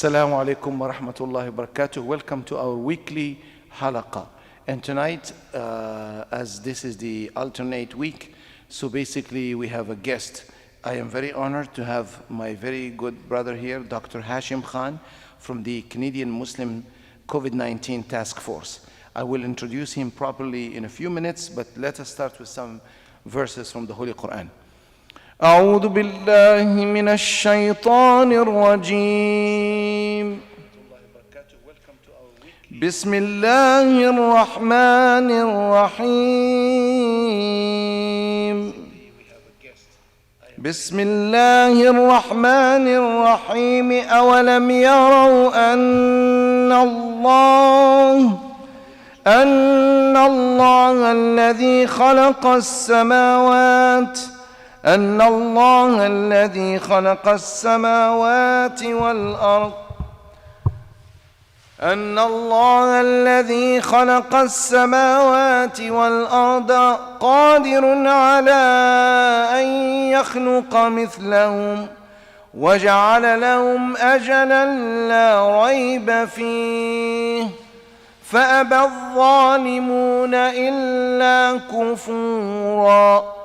Assalamu alaikum wa rahmatullahi wa barakatuh. Welcome to our weekly Halaqah. And tonight, as this is the alternate week, so basically we have a guest. I am very honored to have my very good brother here, Dr. Hashim Khan, from the Canadian Muslim COVID-19 Task Force. I will introduce him properly in a few minutes, but let us start with some verses from the Holy Quran. أعوذ بالله من الشيطان الرجيم بسم الله الرحمن الرحيم بسم الله الرحمن الرحيم أولم يروا أن الله الذي خلق السماوات والأرض قادر على أن يخلق مثلهم وجعل لهم أجلا لا ريب فيه فأبى الظالمون إلا كفورا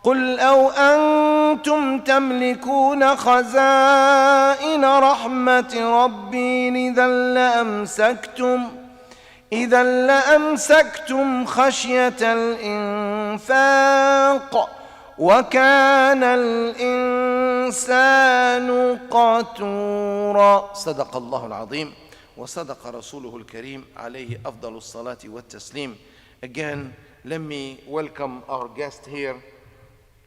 قل أو أنتم تملكون خزائن رحمة ربي إذا لأمسكتم خشية الإنفاق وكان الإنسان قتورا صدق الله العظيم وصدق رسوله الكريم عليه أفضل الصلاة والتسليم. Again, let me welcome our guest here,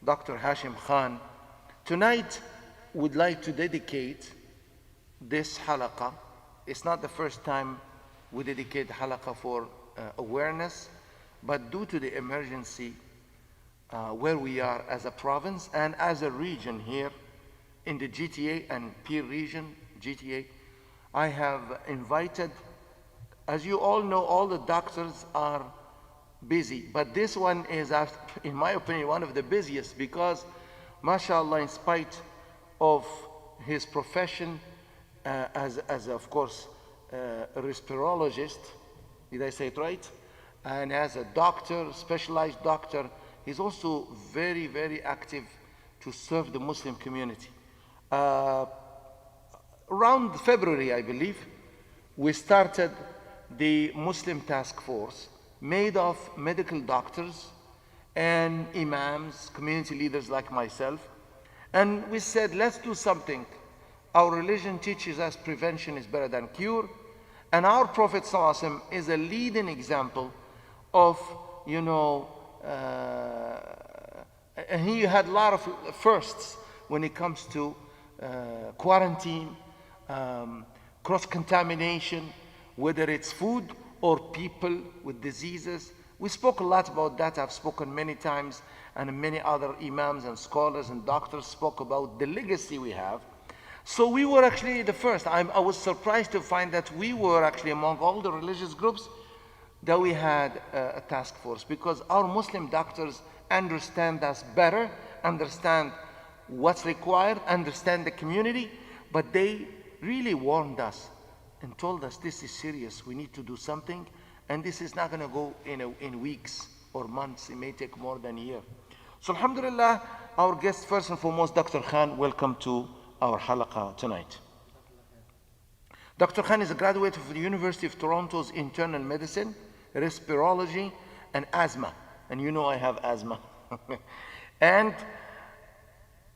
Dr. Hashim Khan. Tonight, we'd like to dedicate this halaqah. It's not the first time we dedicate halaqah for awareness, but due to the emergency where we are as a province and as a region here in the GTA and Peer region, GTA, I have invited, as you all know, all the doctors are busy, but this one is, in my opinion, one of the busiest because, mashallah, in spite of his profession as of course a respirologist, did I say it right? And as a doctor, specialized doctor, he's also very, very active to serve the Muslim community. Around February, I believe, we started the Muslim Task Force, made of medical doctors and imams, community leaders like myself. And we said, let's do something. Our religion teaches us prevention is better than cure. And our Prophet ﷺ is a leading example of, and he had a lot of firsts when it comes to quarantine, cross-contamination, whether it's food or people with diseases. We spoke a lot about that. I've spoken many times, and many other imams and scholars and doctors spoke about the legacy we have. So we were actually the first. I was surprised to find that we were actually among all the religious groups that we had a task force, because our Muslim doctors understand us better, understand what's required, understand the community, but they really warned us and told us this is serious, we need to do something, and this is not going to go in weeks or months, it may take more than a year. So alhamdulillah, our guest first and foremost, Dr. Khan, welcome to our halaqah tonight. Dr. Khan is a graduate of the University of Toronto's Internal Medicine, Respirology, and Asthma, and you know I have asthma, and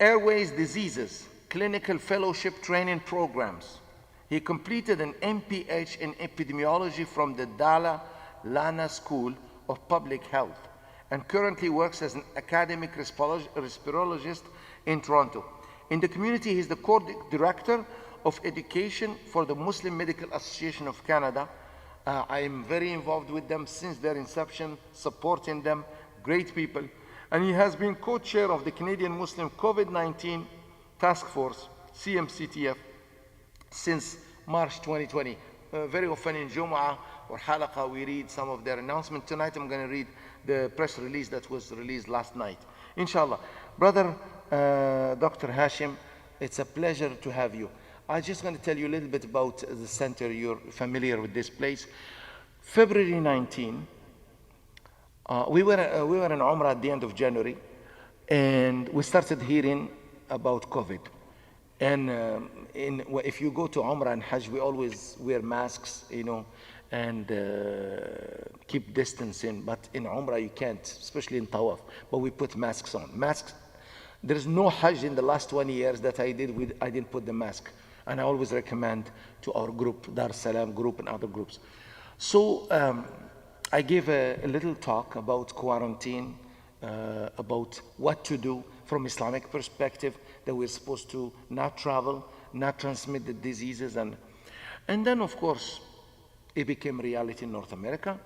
Airways Diseases, Clinical Fellowship Training Programs. He completed an MPH in epidemiology from the Dalla Lana School of Public Health and currently works as an academic respirologist in Toronto. In the community, he is the co-director of education for the Muslim Medical Association of Canada. I am very involved with them since their inception, supporting them, great people. And he has been co-chair of the Canadian Muslim COVID-19 Task Force, CMCTF, since March 2020. Very often in Jum'ah or Halaqah, we read some of their announcements. Tonight I'm going to read the press release that was released last night. Inshallah. Brother Dr. Hashim, it's a pleasure to have you. I'm just going to tell you a little bit about the center. You're familiar with this place. February 19, we were in Umrah at the end of January, and we started hearing about COVID. And if you go to Umrah and Hajj, we always wear masks, and keep distancing. But in Umrah, you can't, especially in Tawaf. But we put masks on. Masks. There's no Hajj in the last 20 years that I didn't put the mask. And I always recommend to our group, Dar Salam group and other groups. So I gave a little talk about quarantine, about what to do from Islamic perspective, that we're supposed to not travel, not transmit the diseases. And then, of course, it became reality in North America.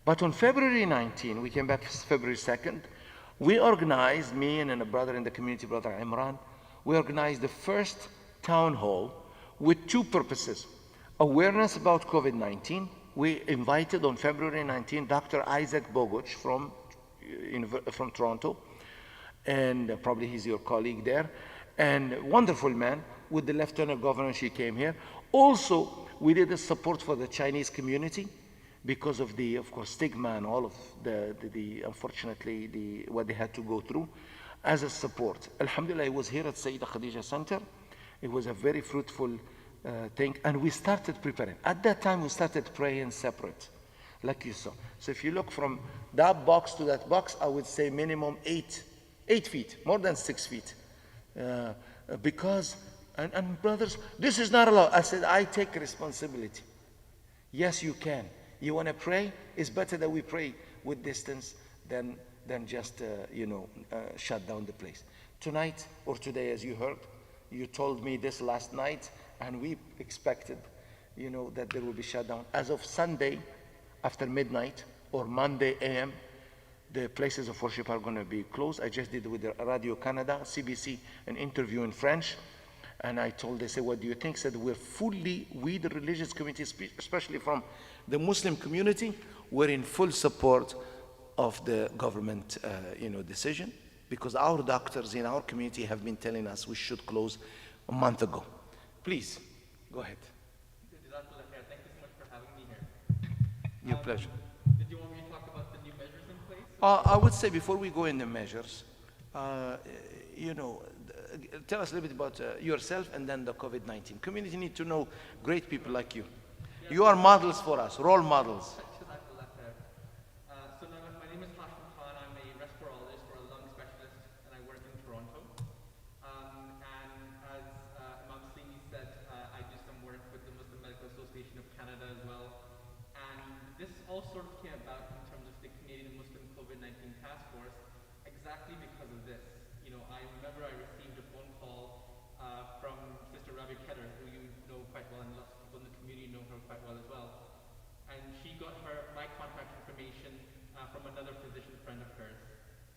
But on February 19, we came back February 2nd, we organized, me and a brother in the community, Brother Imran, we organized the first town hall with two purposes. Awareness about COVID-19. We invited on February 19 Dr. Isaac Boguch from Toronto, and probably he's your colleague there, and wonderful man, with the Lieutenant Governor, she came here. Also, we did a support for the Chinese community because of the, of course, stigma and all of the unfortunately, what they had to go through as a support. Alhamdulillah, I was here at Sayyida Khadija Center. It was a very fruitful thing, and we started preparing. At that time, we started praying separate, like you saw. So if you look from that box to that box, I would say minimum 8 feet, more than 6 feet. Because, and brothers, this is not allowed. I said, I take responsibility. Yes, you can. You want to pray? It's better that we pray with distance than just, shut down the place. Tonight or today, as you heard, you told me this last night, and we expected, that there will be shut down. As of Sunday, after midnight, or Monday AM, the places of worship are going to be closed. I just did with the Radio Canada, CBC, an interview in French. And I told, they said, what do you think? Said, we the religious community, especially from the Muslim community, we're in full support of the government, decision, because our doctors in our community have been telling us we should close a month ago. Please, go ahead. Thank you so much for having me here. Your pleasure. Did you want me to talk about the new measures in place? I would say before we go in the measures, tell us a little bit about yourself and then the COVID-19. Community need to know great people like you. Yeah. You are models for us, role models. So my name is Hashim. I'm a respirologist or a lung specialist, and I work in Toronto. And as Imam Slimi said, I do some work with the Muslim Medical Association of Canada as well. And this all sort of came about in terms of the Canadian Muslim COVID-19 Task Force, exactly because of this. I remember I received a phone call from Sister Rabbi Keller, who you know quite well, and lots of people in the community know her quite well as well. And she got my contact information from another physician friend of hers.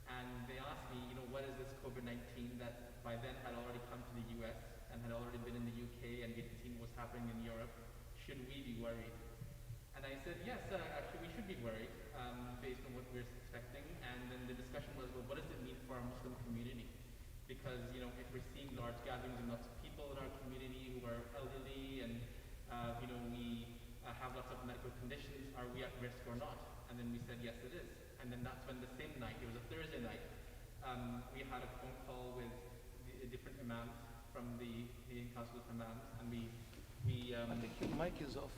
And they asked me, what is this COVID-19 that by then had already come to the US and had already been in the UK, and we had seen what's happening in Europe. Should we be worried? And I said, yes, actually we should be worried based on what we're expecting. And then the discussion was, well, what does it mean for our Muslim community? Because, if we're seeing large gatherings of lots of people in our community who are elderly and, we have lots of medical conditions, are we at risk or not? And then we said, yes, it is. And then that's when the same night, it was a Thursday night, we had a phone call with the different imams from the Canadian Council of Imams, and we I think your mic is off.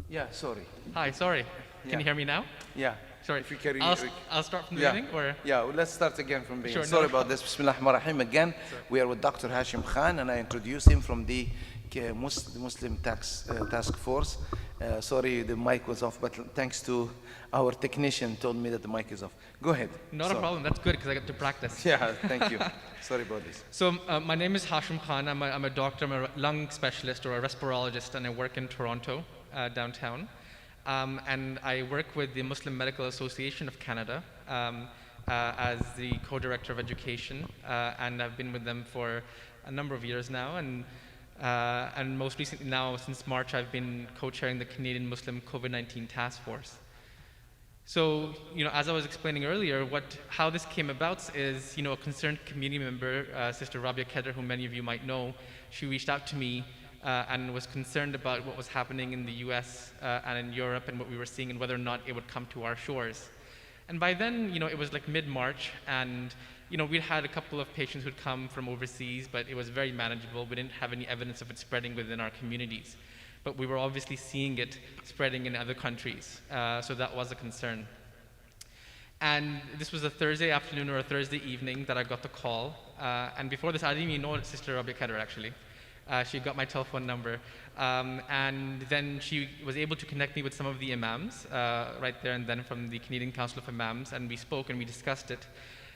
Yeah, sorry. Hi, sorry. Can you hear me now? Yeah. Sorry. If you carry, I'll start from the beginning, or? Yeah, well, let's start again from the beginning. Sure, Sorry about this. Bismillah ar-Rahman ar-Rahim. Again, we are with Dr. Hashim Khan, and I introduce him from the Muslim Task Force. Sorry, the mic was off, but thanks to our technician told me that the mic is off. Go ahead. Not a problem. That's good, because I get to practice. Yeah, thank you. Sorry about this. So my name is Hashim Khan. I'm a doctor. I'm a lung specialist or a respirologist, and I work in Toronto, downtown. And I work with the Muslim Medical Association of Canada as the co-director of education, and I've been with them for a number of years now. And most recently now, since March, I've been co-chairing the Canadian Muslim COVID-19 Task Force. So, as I was explaining earlier, how this came about is, a concerned community member, Sister Rabia Kedr, who many of you might know, she reached out to me and was concerned about what was happening in the US and in Europe and what we were seeing and whether or not it would come to our shores. And by then, it was like mid-March, and we had a couple of patients who'd come from overseas, but it was very manageable. We didn't have any evidence of it spreading within our communities. But we were obviously seeing it spreading in other countries, so that was a concern. And this was a Thursday afternoon or a Thursday evening that I got the call. And before this, I didn't even know Sister Rabia Kedr, actually. She got my telephone number. And then she was able to connect me with some of the imams right there and then from the Canadian Council of Imams. And we spoke and we discussed it.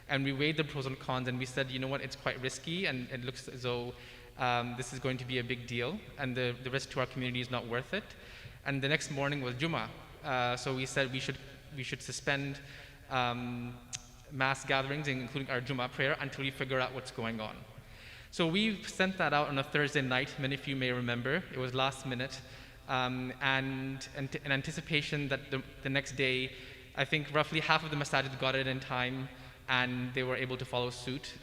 And we weighed the pros and cons, and we said, you know what, it's quite risky, and it looks as though this is going to be a big deal, and the risk to our community is not worth it. And the next morning was Jummah. So we said we should suspend mass gatherings, including our Jummah prayer, until we figure out what's going on. So we sent that out on a Thursday night. Many of you may remember. It was last minute. And in anticipation that the next day, I think roughly half of the masajid got it in time, and they were able to follow suit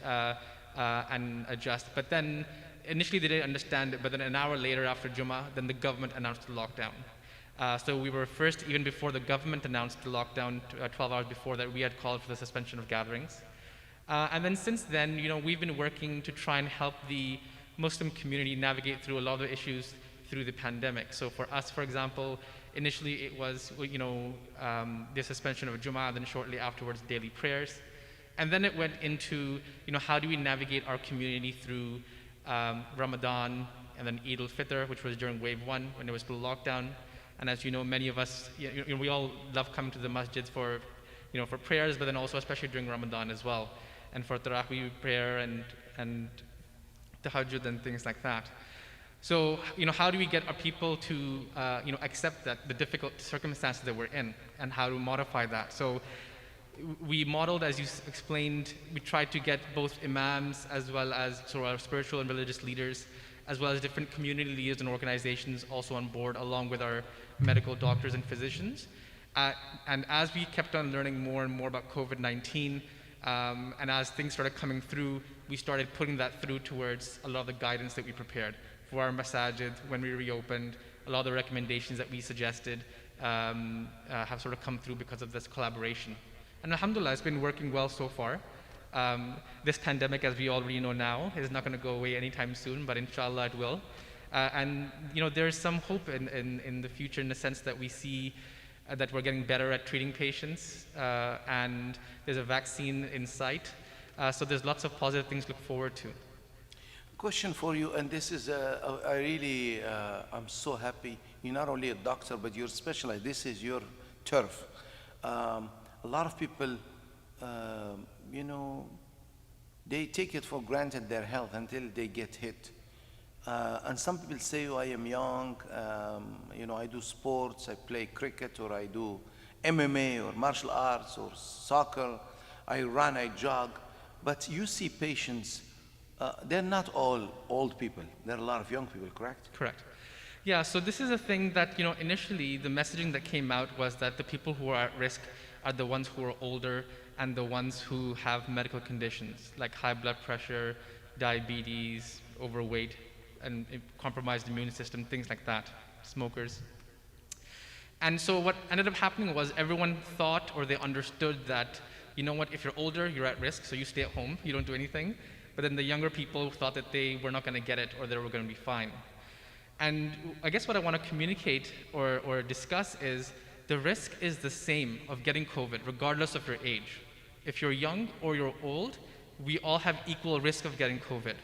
and adjust. But then initially they didn't understand it, but then an hour later after Jummah, then the government announced the lockdown. So we were first, even before the government announced the lockdown, 12 hours before that, we had called for the suspension of gatherings. And then since then, we've been working to try and help the Muslim community navigate through a lot of the issues through the pandemic. So for us, for example, initially it was, the suspension of Jummah, then shortly afterwards, daily prayers. And then it went into, how do we navigate our community through Ramadan, and then Eid al-Fitr, which was during wave 1 when there was still lockdown. And as you know, many of us, we all love coming to the masjids for prayers, but then also especially during Ramadan as well, and for Taraweeh prayer and Tahajjud and things like that. So, how do we get our people to, accept that the difficult circumstances that we're in, and how to modify that? So, we modeled, as you explained, we tried to get both imams as well as sort of our spiritual and religious leaders, as well as different community leaders and organizations also on board, along with our medical doctors and physicians. And as we kept on learning more and more about COVID-19, and as things started coming through, we started putting that through towards a lot of the guidance that we prepared for our masajid when we reopened. A lot of the recommendations that we suggested have sort of come through because of this collaboration. And alhamdulillah, it's been working well so far. This pandemic, as we already know now, is not going to go away anytime soon, but inshallah it will. And there's some hope in the future, in the sense that we see that we're getting better at treating patients, and there's a vaccine in sight. So there's lots of positive things to look forward to. Question for you, and this is, I'm so happy. You're not only a doctor, but you're specialized. This is your turf. A lot of people, they take it for granted, their health, until they get hit. And some people say, oh, I am young, I do sports, I play cricket, or I do MMA, or martial arts, or soccer, I run, I jog. But you see patients, they're not all old people. There are a lot of young people, correct? Correct. Yeah, so this is a thing that, initially the messaging that came out was that the people who are at risk are the ones who are older and the ones who have medical conditions like high blood pressure, diabetes, overweight, and compromised immune system, things like that, smokers. And so what ended up happening was everyone thought, or they understood that, if you're older, you're at risk, so you stay at home, you don't do anything. But then the younger people thought that they were not going to get it, or they were going to be fine. And I guess what I want to communicate or discuss is the risk is the same of getting COVID, regardless of your age. If you're young or you're old, we all have equal risk of getting COVID.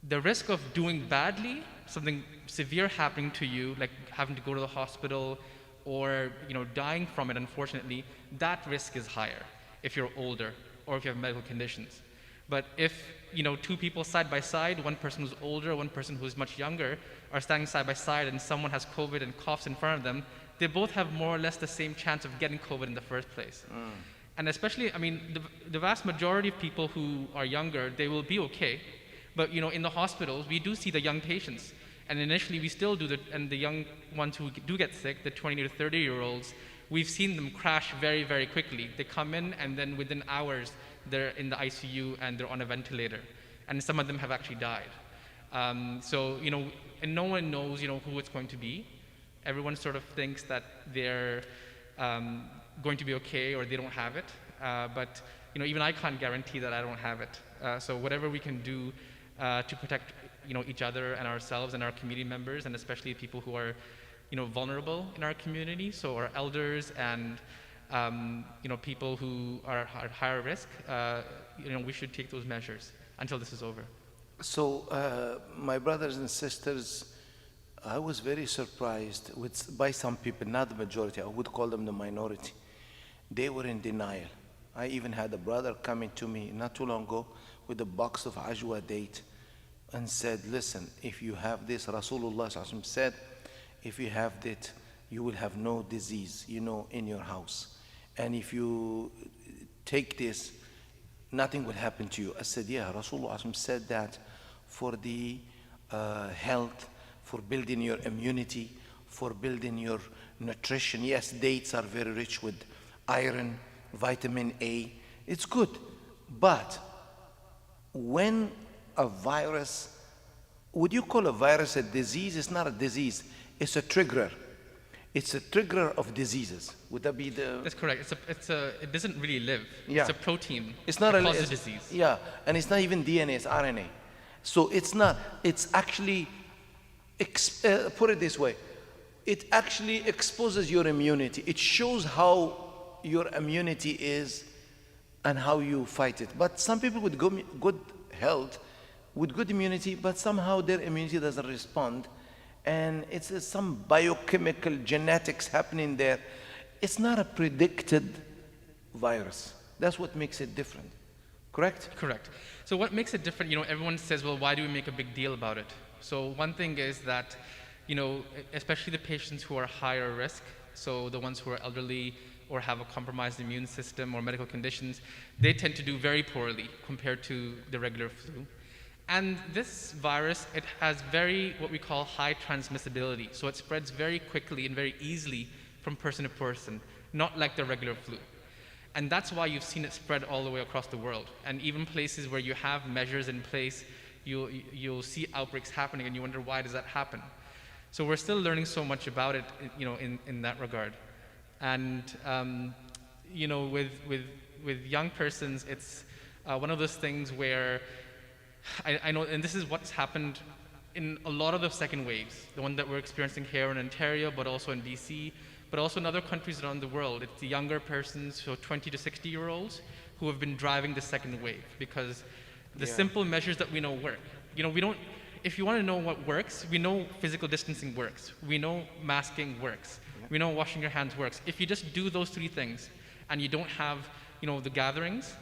The risk of doing badly, something severe happening to you, like having to go to the hospital or dying from it, unfortunately, that risk is higher if you're older or if you have medical conditions. But if two people side by side, one person who's older, one person who's much younger, are standing side by side, and someone has COVID and coughs in front of them, they both have more or less the same chance of getting COVID in the first place. And especially, the vast majority of people who are younger, they will be okay. But in the hospitals, we do see the young patients. And initially we still do that, and the young ones who do get sick, the 20 to 30-year-olds, we've seen them crash very, very quickly. They come in and then within hours, they're in the ICU and they're on a ventilator. And some of them have actually died. So, and no one knows, who it's going to be. Everyone sort of thinks that they're going to be okay or they don't have it. But, even I can't guarantee that I don't have it. So whatever we can do to protect, each other and ourselves and our community members, and especially people who are, vulnerable in our community, so our elders and, people who are at higher risk, we should take those measures until this is over. So, my brothers and sisters, I was very surprised by some people, not the majority, I would call them the minority. They were in denial. I even had a brother coming to me not too long ago with a box of ajwa date and said, listen, if you have this, Rasulullah said, if you have that, you will have no disease, in your house. And if you take this, nothing will happen to you. I said, yeah, Rasulullah said that for the health, for building your immunity, for building your nutrition. Yes, dates are very rich with iron, vitamin A. It's good. But when a virus, would you call a virus a disease? It's not a disease. It's a trigger. It's a trigger of diseases. Would that be the? That's correct. It doesn't really live. Yeah. It's a protein. It's not that causes disease. Yeah, and it's not even DNA, it's RNA. So it's not, it's actually, put it this way, it actually exposes your immunity. It shows how your immunity is and how you fight it. But some people with good health, with good immunity, but somehow their immunity doesn't respond. And it's some biochemical genetics happening there. It's not a predicted virus. That's what makes it different. Correct? Correct. So what makes it different, everyone says, well, why do we make a big deal about it? So one thing is that, especially the patients who are higher risk, so the ones who are elderly or have a compromised immune system or medical conditions, they tend to do very poorly compared to the regular flu. And this virus, it has what we call high transmissibility. So it spreads very quickly and very easily from person to person, not like the regular flu. And that's why you've seen it spread all the way across the world. And even places where you have measures in place, you'll see outbreaks happening and you wonder, why does that happen? So we're still learning so much about it, in that regard. And, with young persons, it's one of those things where I know, and this is what's happened in a lot of the second waves, the one that we're experiencing here in Ontario, but also in BC, but also in other countries around the world. It's the younger persons, so 20 to 60-year-olds, who have been driving the second wave because the simple measures that we know work. If you want to know what works, we know physical distancing works. We know masking works. We know washing your hands works. If you just do those three things and you don't have, the gatherings,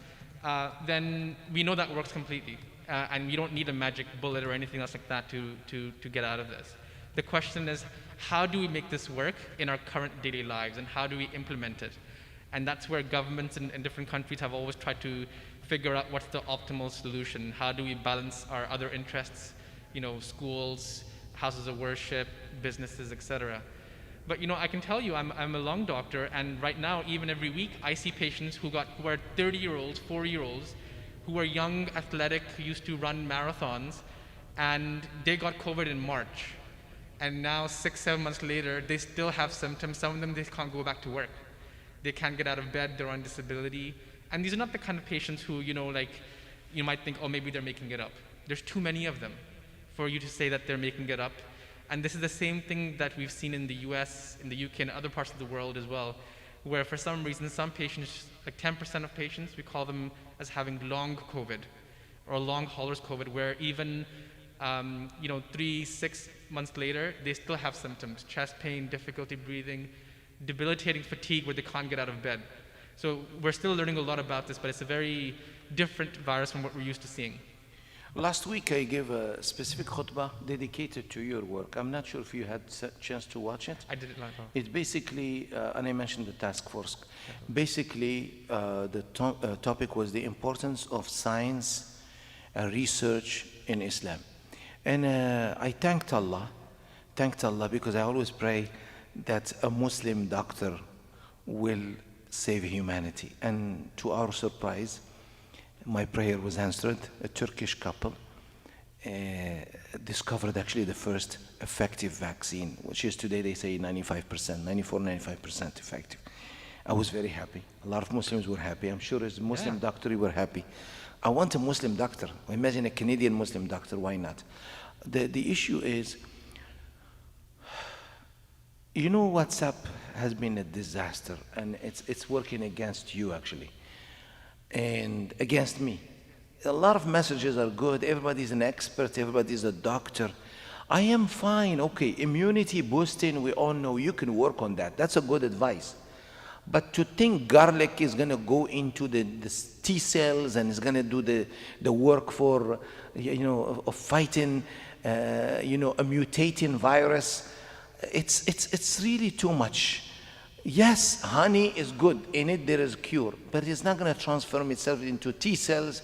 then we know that works completely. And you don't need a magic bullet or anything else like that to get out of this. The question is, how do we make this work in our current daily lives, and how do we implement it? And that's where governments in different countries have always tried to figure out what's the optimal solution. How do we balance our other interests, schools, houses of worship, businesses, etc. But I can tell you, I'm a lung doctor, and right now, even every week, I see patients who are 30-year-olds, 40-year-olds, who are young, athletic, who used to run marathons, and they got COVID in March. And now 6-7 months later, they still have symptoms. Some of them, they can't go back to work. They can't get out of bed, they're on disability. And these are not the kind of patients who, you might think, oh, maybe they're making it up. There's too many of them for you to say that they're making it up. And this is the same thing that we've seen in the US, in the UK, and other parts of the world as well, where for some reason, some patients, like 10% of patients, we call them as having long COVID or long haulers COVID, where even 3-6 months later, they still have symptoms: chest pain, difficulty breathing, debilitating fatigue where they can't get out of bed. So we're still learning a lot about this, but it's a very different virus from what we're used to seeing. Last week I gave a specific khutbah dedicated to your work. I'm not sure if you had a chance to watch it. I did it live. It basically, and I mentioned the task force. Basically, the topic was the importance of science and research in Islam. And I thanked Allah thanked Allah because I always pray that a Muslim doctor will save humanity. And to our surprise, my prayer was answered. A Turkish couple discovered actually the first effective vaccine, which is today they say 95%, 95% effective. I was very happy. A lot of Muslims were happy. I'm sure as a Muslim doctor you were happy. I want a Muslim doctor. Imagine a Canadian Muslim doctor, why not? The issue is, you know, WhatsApp has been a disaster, and it's working against you actually, and against me. A lot of messages are good, everybody's an expert, everybody's a doctor. I am fine, okay, immunity boosting, we all know you can work on that. That's a good advice. But to think garlic is gonna go into the T cells and is gonna do the work for, you know, of fighting, you know, a mutating virus, it's really too much. Yes, honey is good, in it there is cure, but it's not gonna transform itself into T cells.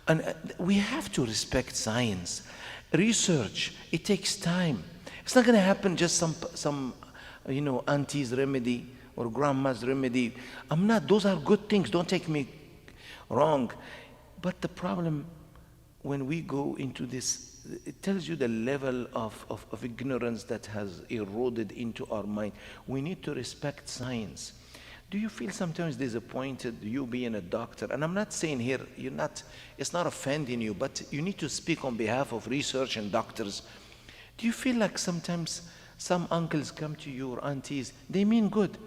And we have to respect science. Research, it takes time. It's not gonna happen just some you know, auntie's remedy or grandma's remedy. Those are good things, don't take me wrong. But the problem, when we go into this, it tells you the level of ignorance that has eroded into our mind. We need to respect science. Do you feel sometimes disappointed, you being a doctor? And I'm not saying here, it's not offending you, but you need to speak on behalf of research and doctors. Do you feel like sometimes some uncles come to you or aunties, they mean good.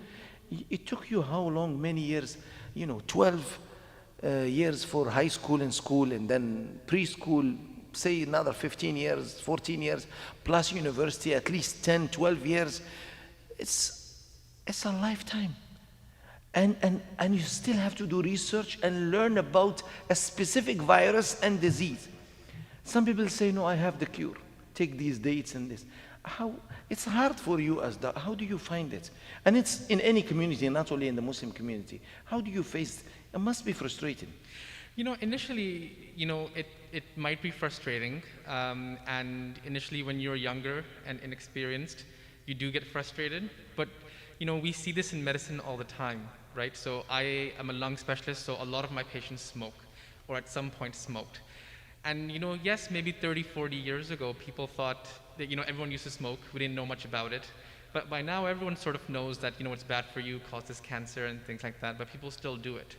It took you how long, many years, 12 years for high school and school, and then preschool, say another 15 years, 14 years, plus university, at least 10, 12 years. It's a lifetime. And you still have to do research and learn about a specific virus and disease. Some people say, no, I have the cure. Take these dates and this. It's hard for you as how do you find it? And it's in any community, not only in the Muslim community. How do you face it? Must be frustrating. Initially, it might be frustrating. And initially when you're younger and inexperienced, you do get frustrated. But, we see this in medicine all the time, right? So I am a lung specialist, so a lot of my patients smoke, or at some point smoked. And, yes, maybe 30, 40 years ago, people thought that, everyone used to smoke. We didn't know much about it. But by now, everyone sort of knows that, it's bad for you, causes cancer and things like that, but people still do it.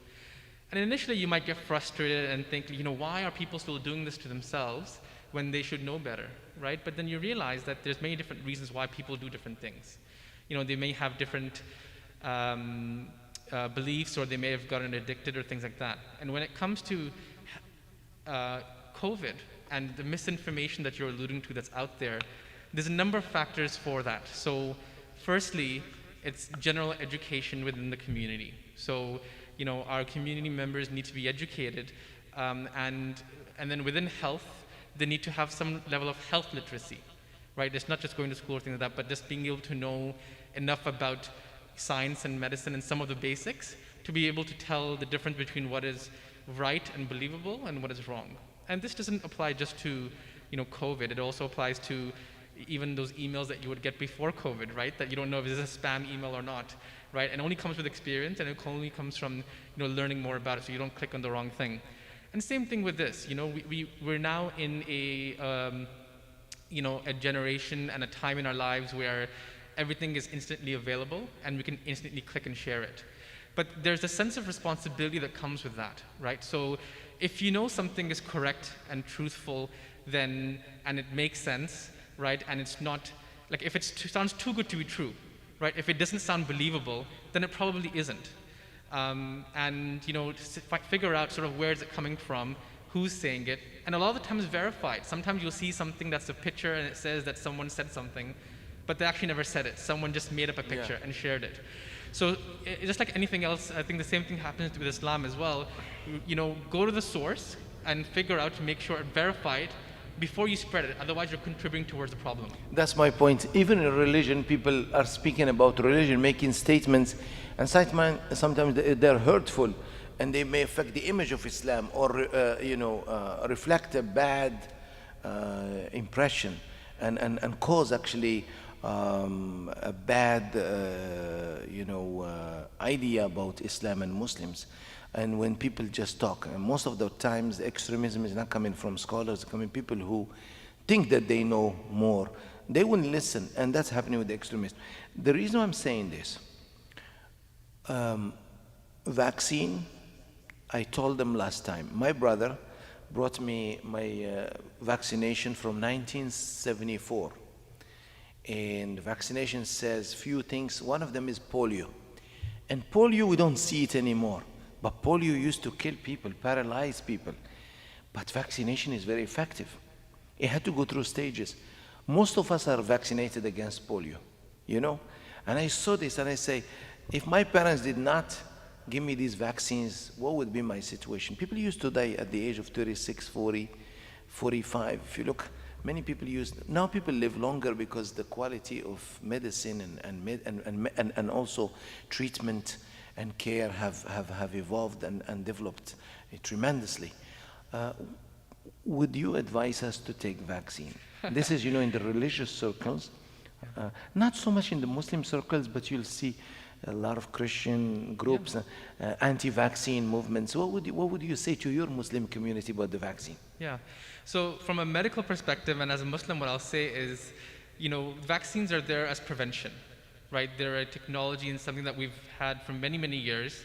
And initially, you might get frustrated and think, why are people still doing this to themselves when they should know better, right? But then you realize that there's many different reasons why people do different things. They may have different beliefs, or they may have gotten addicted or things like that. And when it comes to COVID and the misinformation that you're alluding to that's out there, there's a number of factors for that. So firstly, it's general education within the community. So, our community members need to be educated, and then within health, they need to have some level of health literacy, right? It's not just going to school or things like that, but just being able to know enough about science and medicine and some of the basics to be able to tell the difference between what is right and believable and what is wrong. And this doesn't apply just to, COVID. It also applies to even those emails that you would get before COVID, right? That you don't know if this is a spam email or not, right? And it only comes with experience, and it only comes from, learning more about it, so you don't click on the wrong thing. And same thing with this. We're now in a generation and a time in our lives where everything is instantly available, and we can instantly click and share it. But there's a sense of responsibility that comes with that, right? So if something is correct and truthful, and it makes sense, right? And it's not, like if it sounds too good to be true, right? If it doesn't sound believable, then it probably isn't. And figure out sort of where is it coming from, who's saying it, and a lot of the times verified. Sometimes you'll see something that's a picture and it says that someone said something, but they actually never said it. Someone just made up a picture and shared it. So just like anything else, I think the same thing happens with Islam as well. Go to the source and figure out to make sure and verify it before you spread it. Otherwise, you're contributing towards the problem. That's my point. Even in religion, people are speaking about religion, making statements, and sometimes they're hurtful, and they may affect the image of Islam, or reflect a bad impression. and cause actually a bad idea about Islam and Muslims. And when people just talk, and most of the times the extremism is not coming from scholars, it's coming people who think that they know more. They wouldn't listen, and that's happening with the extremists. The reason I'm saying this, vaccine, I told them last time, my brother brought me my vaccination from 1974. And vaccination says few things. One of them is polio. And polio, we don't see it anymore. But polio used to kill people, paralyze people. But vaccination is very effective. It had to go through stages. Most of us are vaccinated against polio, you know? And I saw this and I say, if my parents did not give me these vaccines, what would be my situation? People used to die at the age of 36, 40, 45. If you look, many people now people live longer because the quality of medicine and also treatment and care have evolved and developed tremendously. Would you advise us to take vaccine? This is, in the religious circles, not so much in the Muslim circles, but you'll see a lot of Christian groups, anti-vaccine movements. What would you say to your Muslim community about the vaccine? Yeah. So from a medical perspective, and as a Muslim, what I'll say is, vaccines are there as prevention, right? They're a technology and something that we've had for many, many years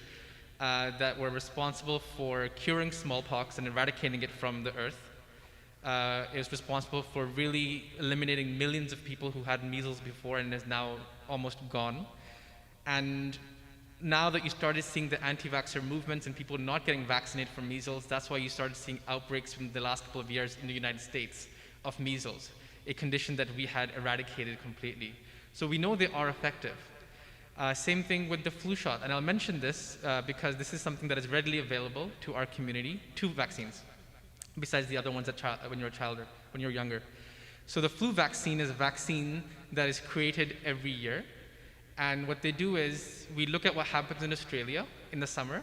that were responsible for curing smallpox and eradicating it from the earth. It was responsible for really eliminating millions of people who had measles before and is now almost gone. And now that you started seeing the anti-vaxxer movements and people not getting vaccinated for measles, that's why you started seeing outbreaks from the last couple of years in the United States of measles, a condition that we had eradicated completely. So we know they are effective. Same thing with the flu shot, and I'll mention this because this is something that is readily available to our community, 2 vaccines, besides the other ones when you're younger. So the flu vaccine is a vaccine that is created every year. And what they do is we look at what happens in Australia in the summer,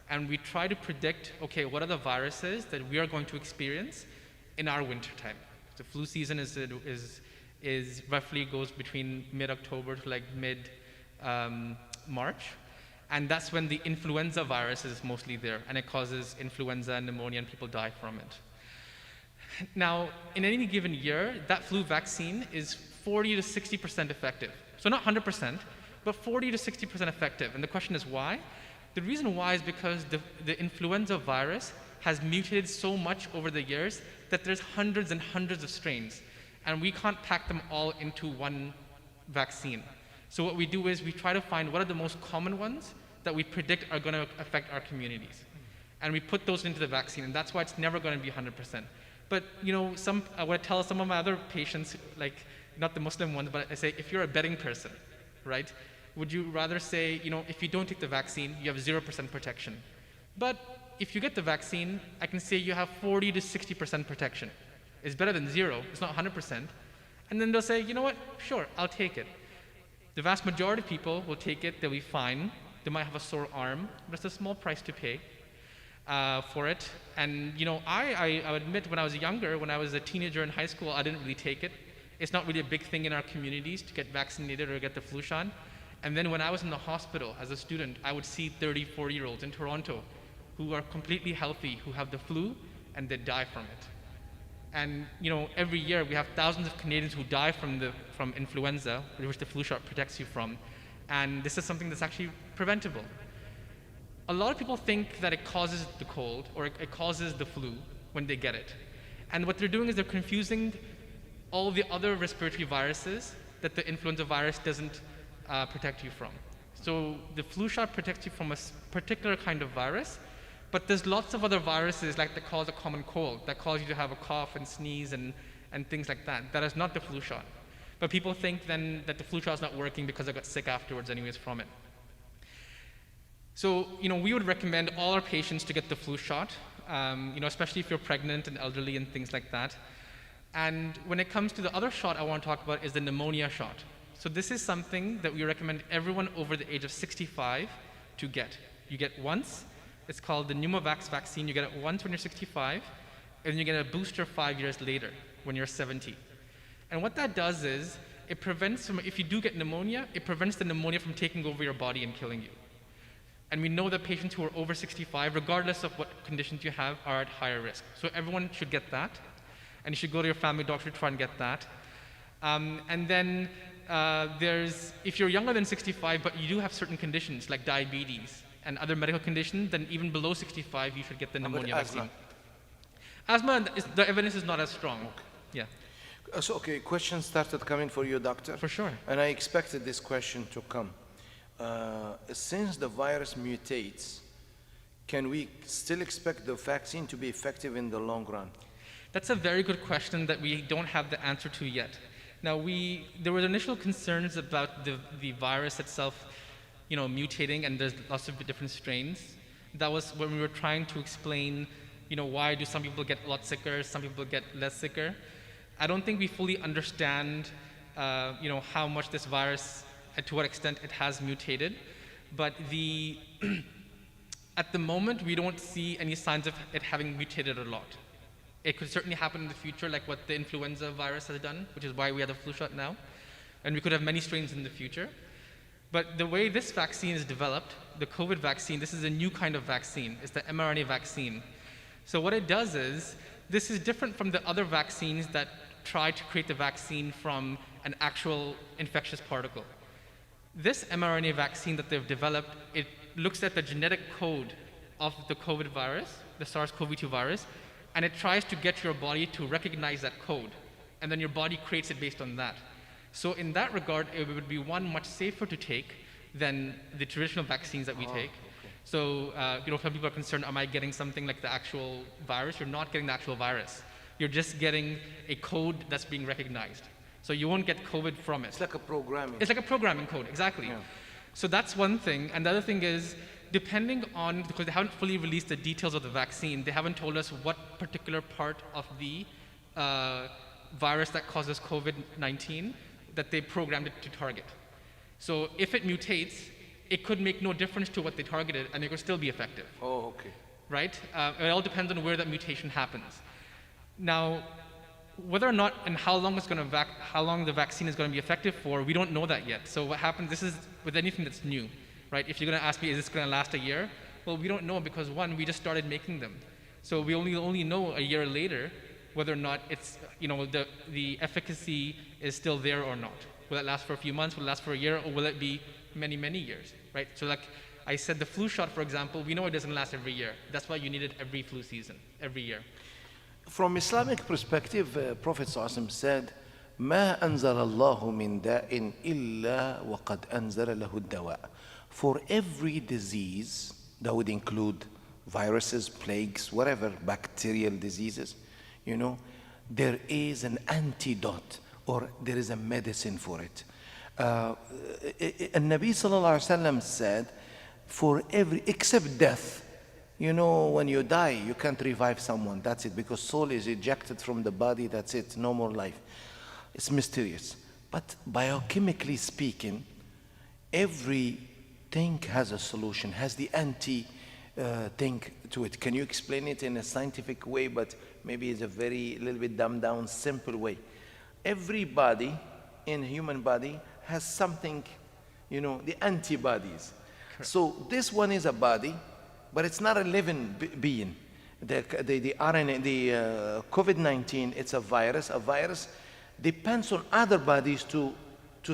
and we try to predict, okay, what are the viruses that we are going to experience in our winter time? The flu season is roughly goes between mid-October to like mid-March. And that's when the influenza virus is mostly there, and it causes influenza and pneumonia, and people die from it. Now, in any given year, that flu vaccine is 40 to 60% effective. So not 100%, but 40 to 60% effective. And the question is why? The reason why is because the influenza virus has mutated so much over the years that there's hundreds and hundreds of strains, and we can't pack them all into one vaccine. So what we do is we try to find what are the most common ones that we predict are going to affect our communities. And we put those into the vaccine, and that's why it's never going to be 100%. But I would tell some of my other patients, like not the Muslim ones, but I say, if you're a betting person, right, would you rather say, if you don't take the vaccine, you have 0% protection. But if you get the vaccine, I can say you have 40 to 60% protection. It's better than 0, it's not 100%. And then they'll say, you know what, sure, I'll take it. The vast majority of people will take it, they'll be fine. They might have a sore arm, but it's a small price to pay for it. And I admit when I was younger, when I was a teenager in high school, I didn't really take it. It's not really a big thing in our communities to get vaccinated or get the flu shot. And then when I was in the hospital as a student, I would see 30, 40-year-olds in Toronto who are completely healthy, who have the flu, and they die from it. And every year we have thousands of Canadians who die from influenza, which the flu shot protects you from. And this is something that's actually preventable. A lot of people think that it causes the cold or it causes the flu when they get it. And what they're doing is they're confusing all the other respiratory viruses that the influenza virus doesn't protect you from. So the flu shot protects you from a particular kind of virus, but there's lots of other viruses that cause a common cold, that cause you to have a cough and sneeze and things like that. That is not the flu shot. But people think then that the flu shot is not working because I got sick afterwards anyways from it. So, we would recommend all our patients to get the flu shot, especially if you're pregnant and elderly and things like that. And when it comes to the other shot I want to talk about is the pneumonia shot. So this is something that we recommend everyone over the age of 65 to get. You get once. It's called the Pneumovax vaccine. You get it once when you're 65, and you get a booster 5 years later when you're 70. And what that does is, it prevents from, if you do get pneumonia, it prevents the pneumonia from taking over your body and killing you. And we know that patients who are over 65, regardless of what conditions you have, are at higher risk. So everyone should get that. And you should go to your family doctor to try and get that. And then if you're younger than 65, but you do have certain conditions like diabetes and other medical conditions, then even below 65, you should get the pneumonia vaccine. Asthma, the evidence is not as strong. Okay. Yeah. So, okay, questions started coming for you, doctor. For sure. And I expected this question to come. Since the virus mutates, can we still expect the vaccine to be effective in the long run? That's a very good question that we don't have the answer to yet. Now, there were initial concerns about the virus itself, mutating, and there's lots of different strains. That was when we were trying to explain, why do some people get a lot sicker, some people get less sicker. I don't think we fully understand, how much this virus, to what extent it has mutated. But at the moment, we don't see any signs of it having mutated a lot. It could certainly happen in the future, like what the influenza virus has done, which is why we have the flu shot now. And we could have many strains in the future. But the way this vaccine is developed, the COVID vaccine, this is a new kind of vaccine. It's the mRNA vaccine. So what it does is, this is different from the other vaccines that try to create the vaccine from an actual infectious particle. This mRNA vaccine that they've developed, it looks at the genetic code of the COVID virus, the SARS-CoV-2 virus, and it tries to get your body to recognize that code. And then your body creates it based on that. So in that regard, it would be much safer to take than the traditional vaccines that we take. Okay. So, some people are concerned, am I getting something like the actual virus? You're not getting the actual virus. You're just getting a code that's being recognized. So you won't get COVID from it. It's like a programming. It's like a programming code, exactly. Yeah. So that's one thing. And the other thing is, depending on, because they haven't fully released the details of the vaccine, they haven't told us what particular part of the virus that causes COVID-19 that they programmed it to target. So if it mutates, it could make no difference to what they targeted, and it could still be effective. Oh, okay. Right? It all depends on where that mutation happens. Now, whether or not and how long the vaccine is going to be effective for, we don't know that yet. So what happens, this is with anything that's new, right? If you're going to ask me, is this going to last a year? Well, we don't know, because one, we just started making them. So we only know a year later whether or not it's, the efficacy is still there or not. Will it last for a few months? Will it last for a year? Or will it be many, many years, right? So like I said, the flu shot, for example, we know it doesn't last every year. That's why you need it every flu season, every year. From Islamic perspective, Prophet ﷺ said, ما أنزل الله من داء إلا وقد أنزل له الدواء. For every disease, that would include viruses, plagues, whatever, bacterial diseases, there is an antidote, or there is a medicine for it. Nabi sallallahu alaihi wasallam said, for every, except death. When you die, you can't revive someone. That's it, because soul is ejected from the body. That's it, no more life. It's mysterious. But biochemically speaking, everything has a solution, has the thing to it. Can you explain it in a scientific way, but maybe it's a little bit dumbed down, simple way? Everybody in human body has something, the antibodies. Correct. So this one is a body, but it's not a living being. The RNA, the COVID-19, it's a virus. A virus depends on other bodies to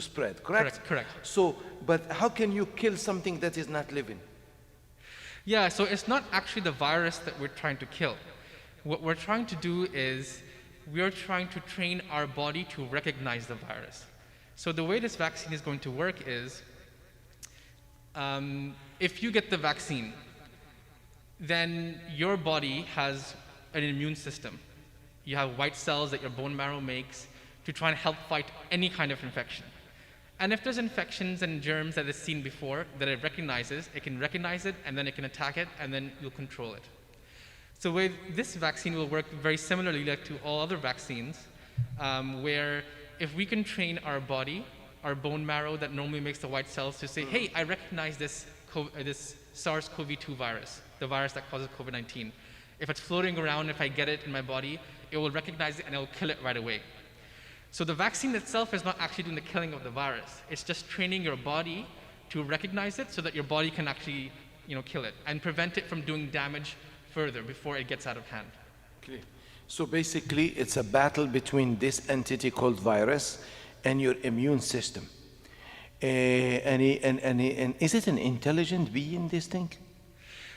spread, correct? Correct. So, but how can you kill something that is not living? Yeah, so it's not actually the virus that we're trying to kill. What we're trying to do is, we're trying to train our body to recognize the virus. So the way this vaccine is going to work is, if you get the vaccine, then your body has an immune system. You have white cells that your bone marrow makes to try and help fight any kind of infection. And if there's infections and germs that it's seen before that it recognizes, it can recognize it, and then it can attack it, and then you'll control it. So this vaccine will work very similarly like to all other vaccines, where if we can train our body, our bone marrow that normally makes the white cells to say, hey, I recognize this SARS-CoV-2 virus, the virus that causes COVID-19. If it's floating around, if I get it in my body, it will recognize it and it will kill it right away. So the vaccine itself is not actually doing the killing of the virus. It's just training your body to recognize it so that your body can actually, kill it and prevent it from doing damage further before it gets out of hand. Clear. So basically, it's a battle between this entity called virus and your immune system. And is it an intelligent being, this thing?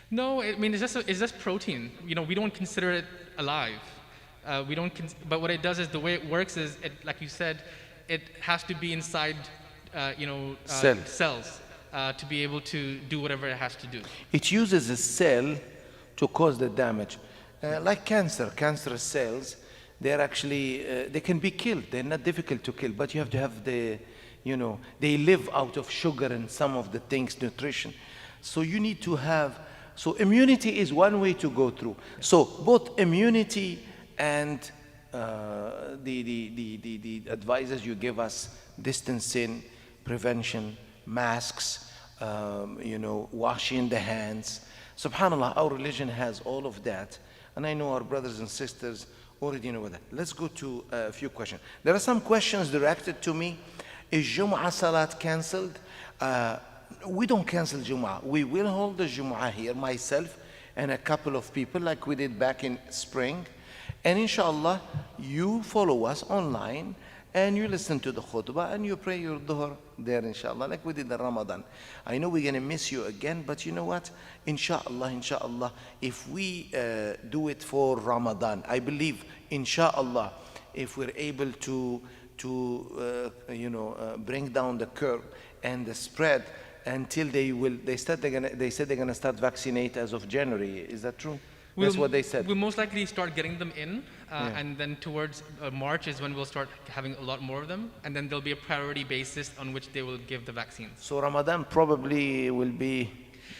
No, I mean, it's just protein. We don't consider it alive. But what it does is, the way it works is, like you said, it has to be inside, cells to be able to do whatever it has to do. It uses a cell to cause the damage. Like cancerous cells, they're actually, they can be killed. They're not difficult to kill, but you have to have they live out of sugar and some of the things, nutrition. So you need to have, so immunity is one way to go through. So both immunity and the advices you give us, distancing, prevention, masks, washing the hands. SubhanAllah, our religion has all of that. And I know our brothers and sisters already know that. Let's go to a few questions. There are some questions directed to me. Is Jum'ah Salat cancelled? We don't cancel Jum'ah. We will hold the Jum'ah here, myself and a couple of people, like we did back in spring. And inshallah, you follow us online and you listen to the khutbah and you pray your dhuhr there, inshallah, like we did in Ramadan. I know we're going to miss you again, but you know what? Inshallah, if we do it for Ramadan, I believe, inshallah, if we're able to bring down the curve and the spread until they said they're gonna start vaccinate as of January. Is that true? That's what they said. We'll most likely start getting them in, and then towards March is when we'll start having a lot more of them, and then there'll be a priority basis on which they will give the vaccines. So Ramadan probably will be,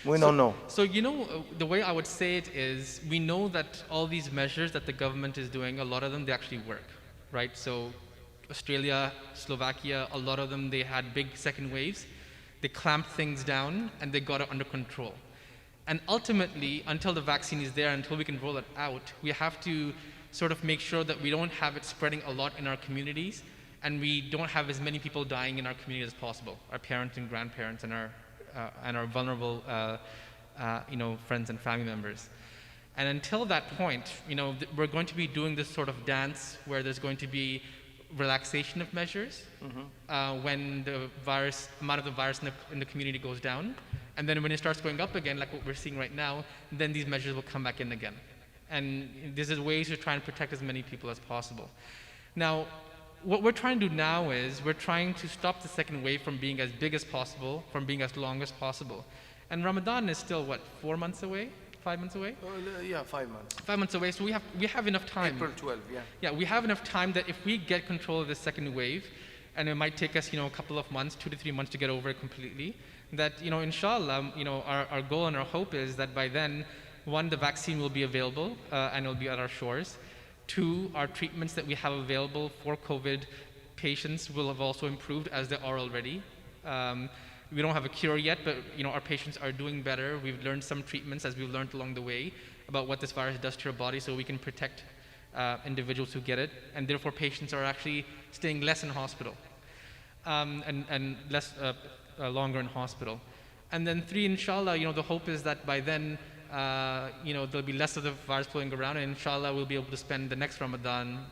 we don't know. So the way I would say it is, we know that all these measures that the government is doing, a lot of them, they actually work, right? So Australia, Slovakia, a lot of them, they had big second waves. They clamped things down and they got it under control. And ultimately, until the vaccine is there, until we can roll it out, we have to sort of make sure that we don't have it spreading a lot in our communities, and we don't have as many people dying in our community as possible, our parents and grandparents and our vulnerable friends and family members. And until that point, we're going to be doing this sort of dance where there's going to be relaxation of measures when the amount of the virus in the community goes down. And then when it starts going up again, like what we're seeing right now, then these measures will come back in again. And this is ways to try and protect as many people as possible. Now, what we're trying to do now is we're trying to stop the second wave from being as big as possible, from being as long as possible. And Ramadan is still, 4 months away? 5 months away? 5 months. 5 months away, so we have enough time. April 12, yeah. Yeah, we have enough time that if we get control of this second wave, and it might take us, a couple of months, 2 to 3 months to get over it completely, that, inshallah, our goal and our hope is that by then, one, the vaccine will be available and it'll be at our shores. Two, our treatments that we have available for COVID patients will have also improved as they are already. We don't have a cure yet, but our patients are doing better. We've learned some treatments, as we've learned along the way, about what this virus does to your body, so we can protect individuals who get it, and therefore patients are actually staying less in hospital and less longer in hospital. And then three, inshallah, the hope is that by then, there'll be less of the virus flowing around, and inshallah we'll be able to spend the next Ramadan,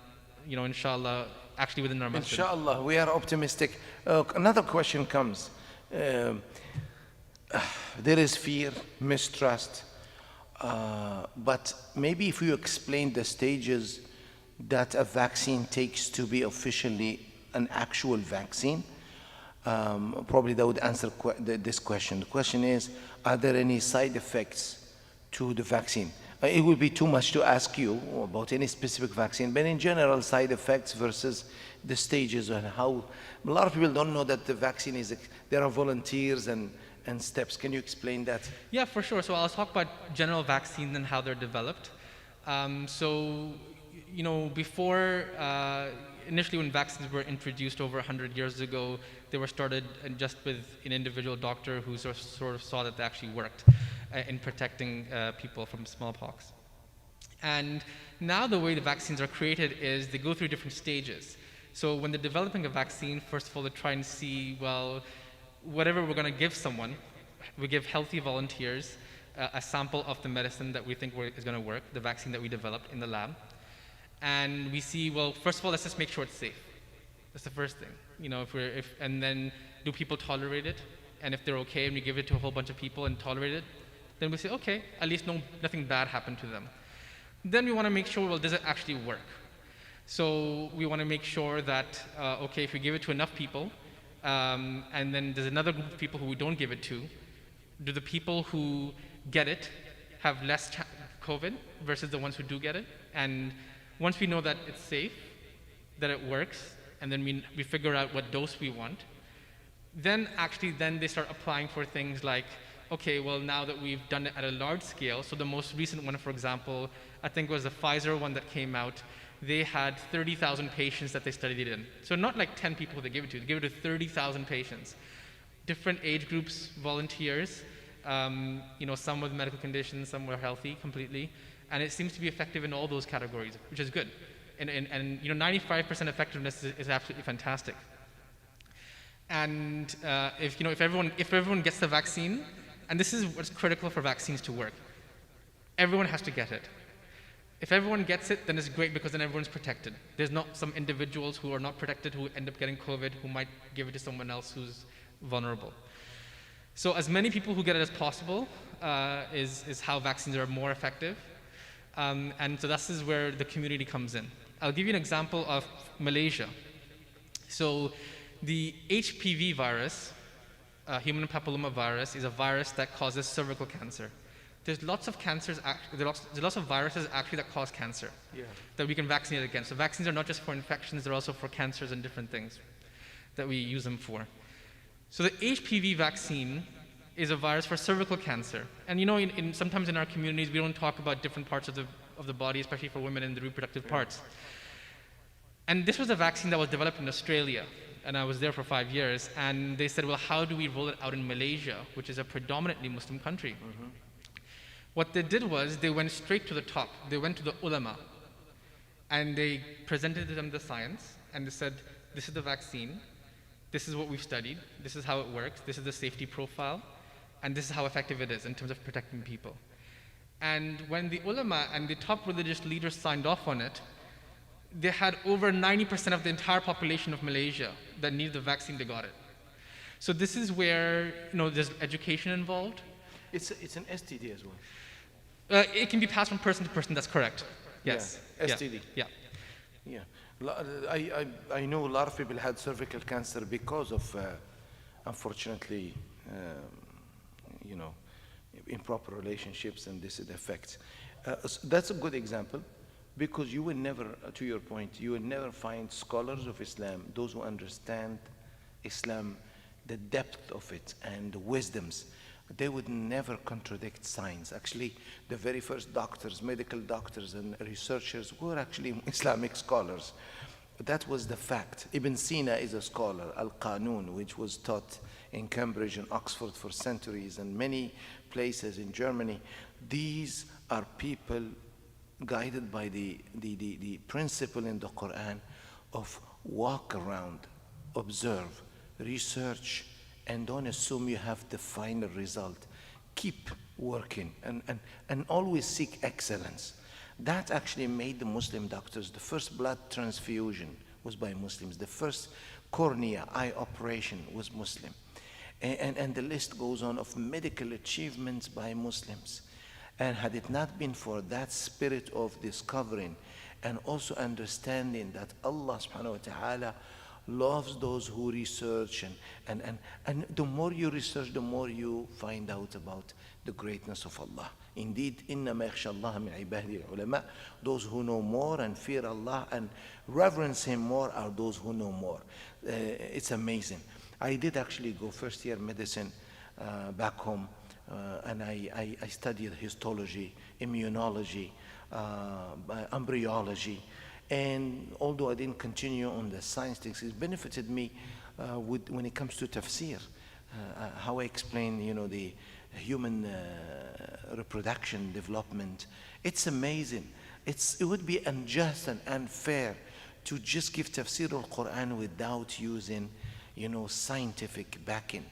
inshallah, actually within our masjid. Inshallah, we are optimistic. Another question comes. There is fear, mistrust, but maybe if you explain the stages that a vaccine takes to be officially an actual vaccine, probably that would answer this question. The question is, are there any side effects to the vaccine? It would be too much to ask you about any specific vaccine, but in general, side effects versus the stages and how. A lot of people don't know that the vaccine there are volunteers and steps. Can you explain that? Yeah, for sure. So I'll talk about general vaccines and how they're developed. Before, initially when vaccines were introduced over 100 years ago, they were started just with an individual doctor who sort of saw that they actually worked in protecting people from smallpox. And now the way the vaccines are created is they go through different stages. So when they're developing a vaccine, first of all, they try and see, well, whatever we're going to give someone, we give healthy volunteers a sample of the medicine that we think is going to work, the vaccine that we developed in the lab. And we see, well, first of all, let's just make sure it's safe. That's the first thing. You know, and then do people tolerate it? And if they're okay and we give it to a whole bunch of people and tolerate it, then we say, okay, at least nothing bad happened to them. Then we want to make sure, well, does it actually work? So we want to make sure that, okay, if we give it to enough people, and then there's another group of people who we don't give it to, do the people who get it have less COVID versus the ones who do get it? And once we know that it's safe, that it works, and then we figure out what dose we want, then they start applying for things like, okay, well, now that we've done it at a large scale, so the most recent one, for example, I think was the Pfizer one that came out. They had 30,000 patients that they studied it in. So not like 10 people they give it to, they give it to 30,000 patients. Different age groups, volunteers, some with medical conditions, some were healthy completely. And it seems to be effective in all those categories, which is good. And 95% effectiveness is absolutely fantastic. And if everyone gets the vaccine, and this is what's critical for vaccines to work, everyone has to get it. If everyone gets it, then it's great because then everyone's protected. There's not some individuals who are not protected who end up getting COVID who might give it to someone else who's vulnerable. So as many people who get it as possible is how vaccines are more effective. And so this is where the community comes in. I'll give you an example of Malaysia. So the HPV virus, human papilloma virus, is a virus that causes cervical cancer. There's lots of cancers, there's lots of viruses actually that cause cancer that we can vaccinate against. So vaccines are not just for infections, they're also for cancers and different things that we use them for. So the HPV vaccine is a virus for cervical cancer. And sometimes in our communities, we don't talk about different parts of the body, especially for women in the reproductive parts. And this was a vaccine that was developed in Australia. And I was there for 5 years. And they said, well, how do we roll it out in Malaysia, which is a predominantly Muslim country? Mm-hmm. What they did was they went straight to the top. They went to the ulama. And they presented to them the science. And they said, this is the vaccine. This is what we've studied. This is how it works. This is the safety profile. And this is how effective it is in terms of protecting people. And when the ulama and the top religious leaders signed off on it, they had over 90% of the entire population of Malaysia that needed the vaccine, they got it. So this is where there's education involved. It's an STD as well. It can be passed from person to person, that's correct. Yes. Yeah. STD. Yeah. Yeah. I know a lot of people had cervical cancer because of, unfortunately, improper relationships, and this effects. That's a good example, because you will never, to your point, you will never find scholars of Islam, those who understand Islam, the depth of it and the wisdoms. They would never contradict science. Actually, the very first doctors, medical doctors and researchers were actually Islamic scholars. That was the fact. Ibn Sina is a scholar, Al-Qanun, which was taught in Cambridge and Oxford for centuries and many places in Germany. These are people guided by the principle in the Quran of walk around, observe, research, and don't assume you have the final result. Keep working and always seek excellence. That actually made the Muslim doctors, the first blood transfusion was by Muslims, the first cornea eye operation was Muslim. And the list goes on of medical achievements by Muslims. And had it not been for that spirit of discovering and also understanding that Allah subhanahu wa ta'ala loves those who research, and the more you research, the more you find out about the greatness of Allah. Indeed, إِنَّمَا يَخْشَى اللَّهَ مِنْ عِبَادِهِ الْعُلَمَاء. Those who know more and fear Allah and reverence Him more are those who know more. It's amazing. I did actually go first year medicine back home, and I studied histology, immunology, embryology. And although I didn't continue on the science things, it benefited me when it comes to tafsir, how I explain, the human reproduction, development. It's amazing. It would be unjust and unfair to just give tafsir al-Quran without using, scientific backing.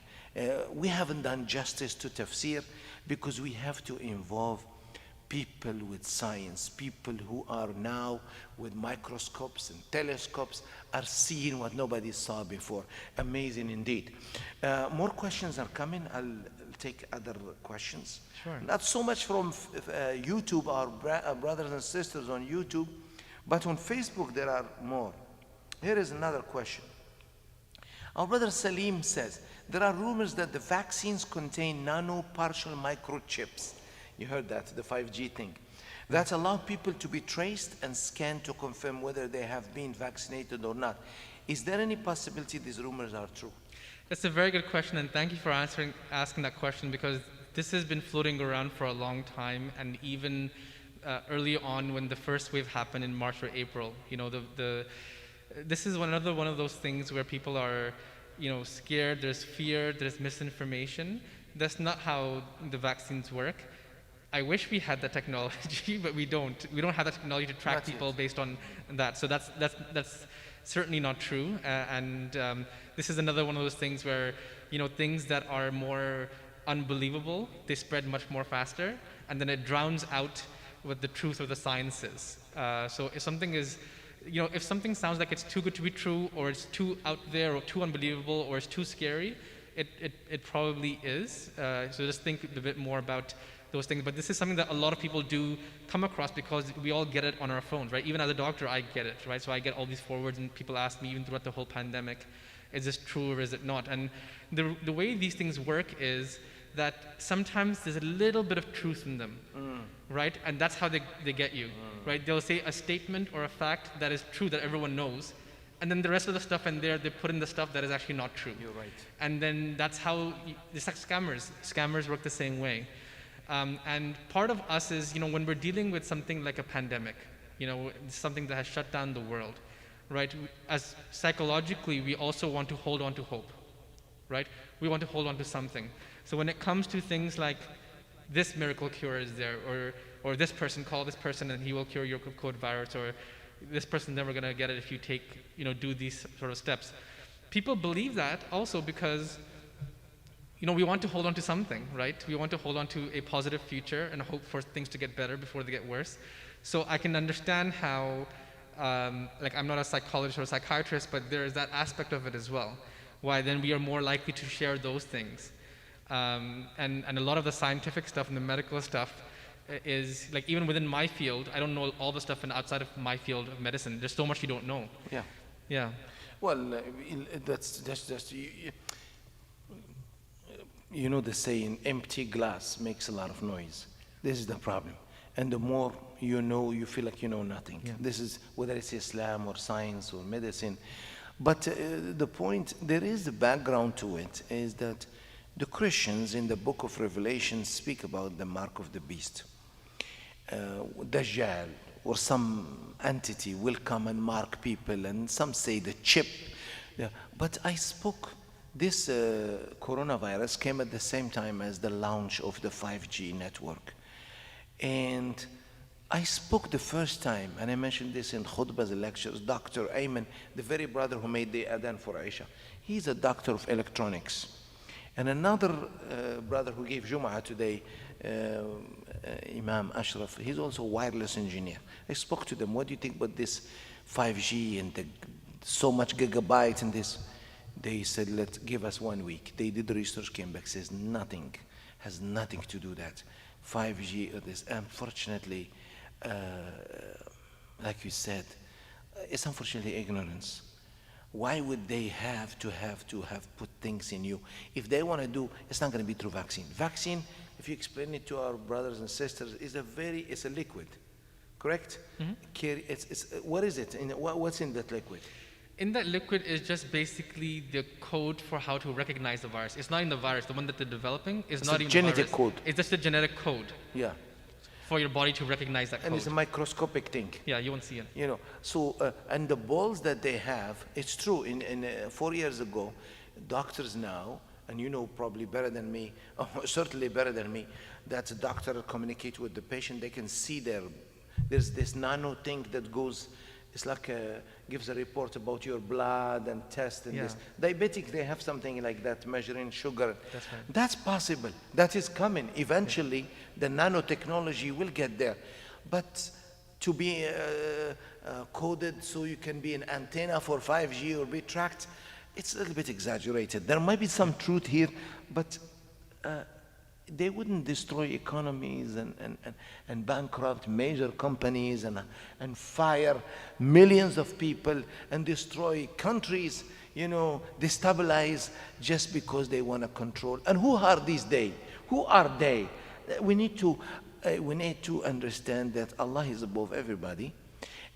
We haven't done justice to tafsir because we have to involve people with science, people who are now with microscopes and telescopes are seeing what nobody saw before. Amazing indeed. More questions are coming. I'll take other questions. Sure. Not so much from YouTube, our brothers and sisters on YouTube, but on Facebook there are more. Here is another question. Our brother Salim says, there are rumors that the vaccines contain nano-partial microchips. You heard that, the 5G thing. That allow people to be traced and scanned to confirm whether they have been vaccinated or not. Is there any possibility these rumors are true? That's a very good question, and thank you for asking that question, because this has been floating around for a long time, and even early on when the first wave happened in March or April, this is another one of those things where people are, scared, there's fear, there's misinformation. That's not how the vaccines work. I wish we had the technology, but we don't. We don't have the technology to track people based on that. So that's certainly not true. This is another one of those things where, things that are more unbelievable, they spread much more faster, and then it drowns out what the truth of the science is. So if something is, if something sounds like it's too good to be true, or it's too out there, or too unbelievable, or it's too scary, it probably is. So just think a bit more about those things. But this is something that a lot of people do come across because we all get it on our phones, right? Even as a doctor, I get it, right? So I get all these forwards, and people ask me even throughout the whole pandemic, is this true or is it not? And the way these things work is that sometimes there's a little bit of truth in them, right? And that's how they get you, right? They'll say a statement or a fact that is true that everyone knows, and then the rest of the stuff in there, they put in the stuff that is actually not true. You're right. And then that's how, it's like scammers. Scammers work the same way. And part of us is, when we're dealing with something like a pandemic, something that has shut down the world, right? As psychologically, we also want to hold on to hope, right? We want to hold on to something. So when it comes to things like this miracle cure is there, or this person, call this person and he will cure your COVID virus, or this person's never gonna get it if you do these sort of steps. People believe that also because we want to hold on to something, right? We want to hold on to a positive future and hope for things to get better before they get worse. So I can understand how, I'm not a psychologist or a psychiatrist, but there is that aspect of it as well. Why then we are more likely to share those things. And a lot of the scientific stuff and the medical stuff is, even within my field, I don't know all the stuff outside of my field of medicine. There's so much you don't know. Yeah. Yeah. Well, that's just the saying, empty glass makes a lot of noise. This is the problem. And the more you know, you feel like you know nothing. Yeah. This is whether it's Islam or science or medicine. But the point, there is the background to it, is that the Christians in the book of Revelation speak about the mark of the beast. Dajjal or some entity will come and mark people, and some say the chip. Yeah. But I spoke, this coronavirus came at the same time as the launch of the 5G network. And I spoke the first time, and I mentioned this in khutbahs and lectures, Dr. Ayman, the very brother who made the adhan for Aisha. He's a doctor of electronics. And another brother who gave Jum'ah today, Imam Ashraf, he's also a wireless engineer. I spoke to them, what do you think about this 5G and so much gigabytes and this? They said, give us 1 week. They did the research, came back, says nothing, has nothing to do that. 5G or this, unfortunately, like you said, it's unfortunately ignorance. Why would they have to put things in you? If they want to do, it's not going to be through vaccine. Vaccine, if you explain it to our brothers and sisters, it's a liquid, correct? Mm-hmm. What is it? What's in that liquid? In that liquid is just basically the code for how to recognize the virus. It's not in the virus. The one that they're developing is not even the virus. Genetic code. It's just a genetic code. Yeah. For your body to recognize that code. And it's a microscopic thing. Yeah, you won't see it. So, and the balls that they have, it's true, in 4 years ago, doctors now, and probably better than me, certainly better than me, that a doctor communicate with the patient, they can see there's this nano thing that goes it's like gives a report about your blood and test and Yeah. this. Diabetic, they have something like that, measuring sugar. That's right. That's possible. That is coming. Eventually, the nanotechnology will get there. But to be coded so you can be an antenna for 5G or be tracked, it's a little bit exaggerated. There might be some truth here, but they wouldn't destroy economies and bankrupt major companies and fire millions of people and destroy countries, you know, destabilize just because they want to control. And who are these they? Who are they? We need to understand that Allah is above everybody,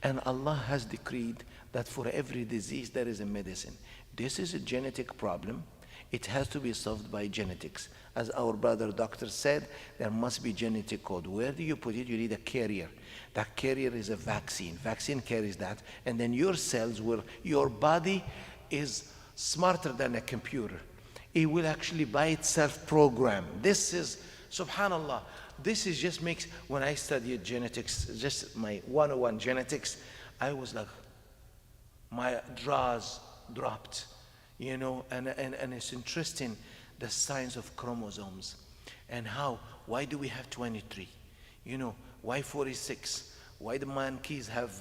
and Allah has decreed that for every disease there is a medicine. This is a genetic problem. It has to be solved by genetics. As our brother doctor said, there must be genetic code. Where do you put it? You need a carrier. That carrier is a vaccine. Vaccine carries that. And then your cells will, your body is smarter than a computer. It will actually by itself program. This is, subhanallah, this is just makes, when I studied genetics, just my 101 genetics, I was like, my jaws dropped, you know, and it's interesting, the science of chromosomes and why do we have 23? You know, why 46? Why the monkeys have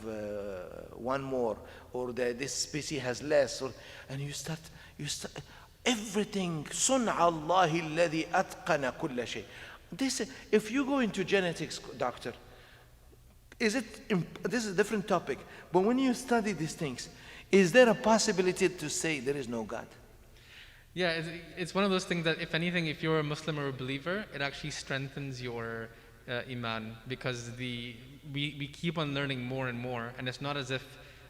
one more, or this species has less, and you start, everything, صنع الله الذي أتقن كل شيء. This, if you go into genetics, doctor, this is a different topic, but when you study these things, is there a possibility to say there is no God? Yeah, it's one of those things that, if anything, if you're a Muslim or a believer, it actually strengthens your iman, because we keep on learning more and more, and it's not as if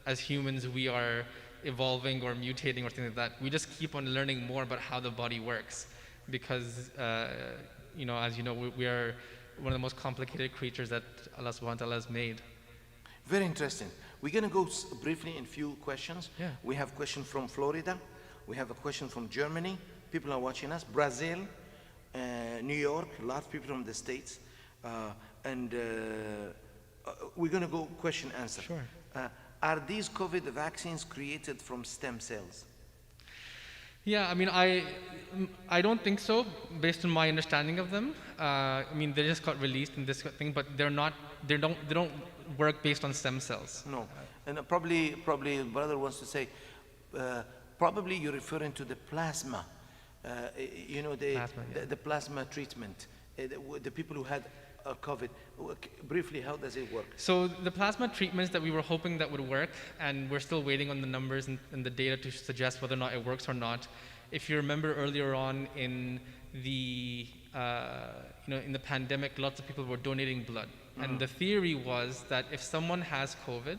as humans we are evolving or mutating or things like that. We just keep on learning more about how the body works, because you know, as you know, we are one of the most complicated creatures that Allah subhanahu wa ta'ala has made. Very interesting. We're going to go briefly in few questions. Yeah. We have a question from Florida. We have a question from Germany. People are watching us. Brazil, New York, a lot of people from the States. And we're going to go question answer. Sure. Are these COVID vaccines created from stem cells? Yeah, I mean, I don't think so, based on my understanding of them. I mean, they just got released in this thing, but they don't work based on stem cells. No, and probably the brother wants to say, probably you're referring to the plasma, you know, Plasma, yeah. the plasma treatment, the people who had COVID. Briefly, how does it work? So the plasma treatments that we were hoping that would work, and we're still waiting on the numbers and the data to suggest whether or not it works or not. If you remember earlier on in the in the pandemic, lots of people were donating blood, and the theory was that if someone has COVID,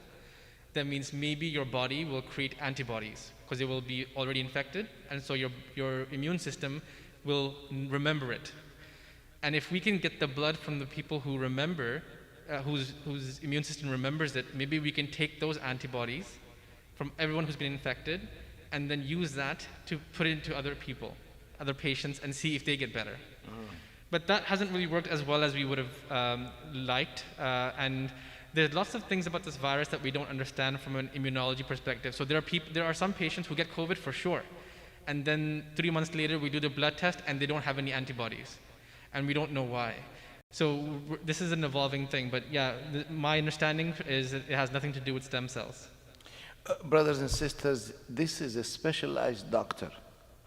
that means maybe your body will create antibodies because it will be already infected, and so your immune system will remember it. And if we can get the blood from the people who remember, whose immune system remembers it, maybe we can take those antibodies from everyone who's been infected and then use that to put it into other people, other patients, and see if they get better. But that hasn't really worked as well as we would have liked. And there's lots of things about this virus that we don't understand from an immunology perspective. So there are some patients who get COVID for sure. And then 3 months later, we do the blood test and they don't have any antibodies. And we don't know why. So this is an evolving thing, but yeah, my understanding is that it has nothing to do with stem cells. Brothers and sisters, this is a specialized doctor,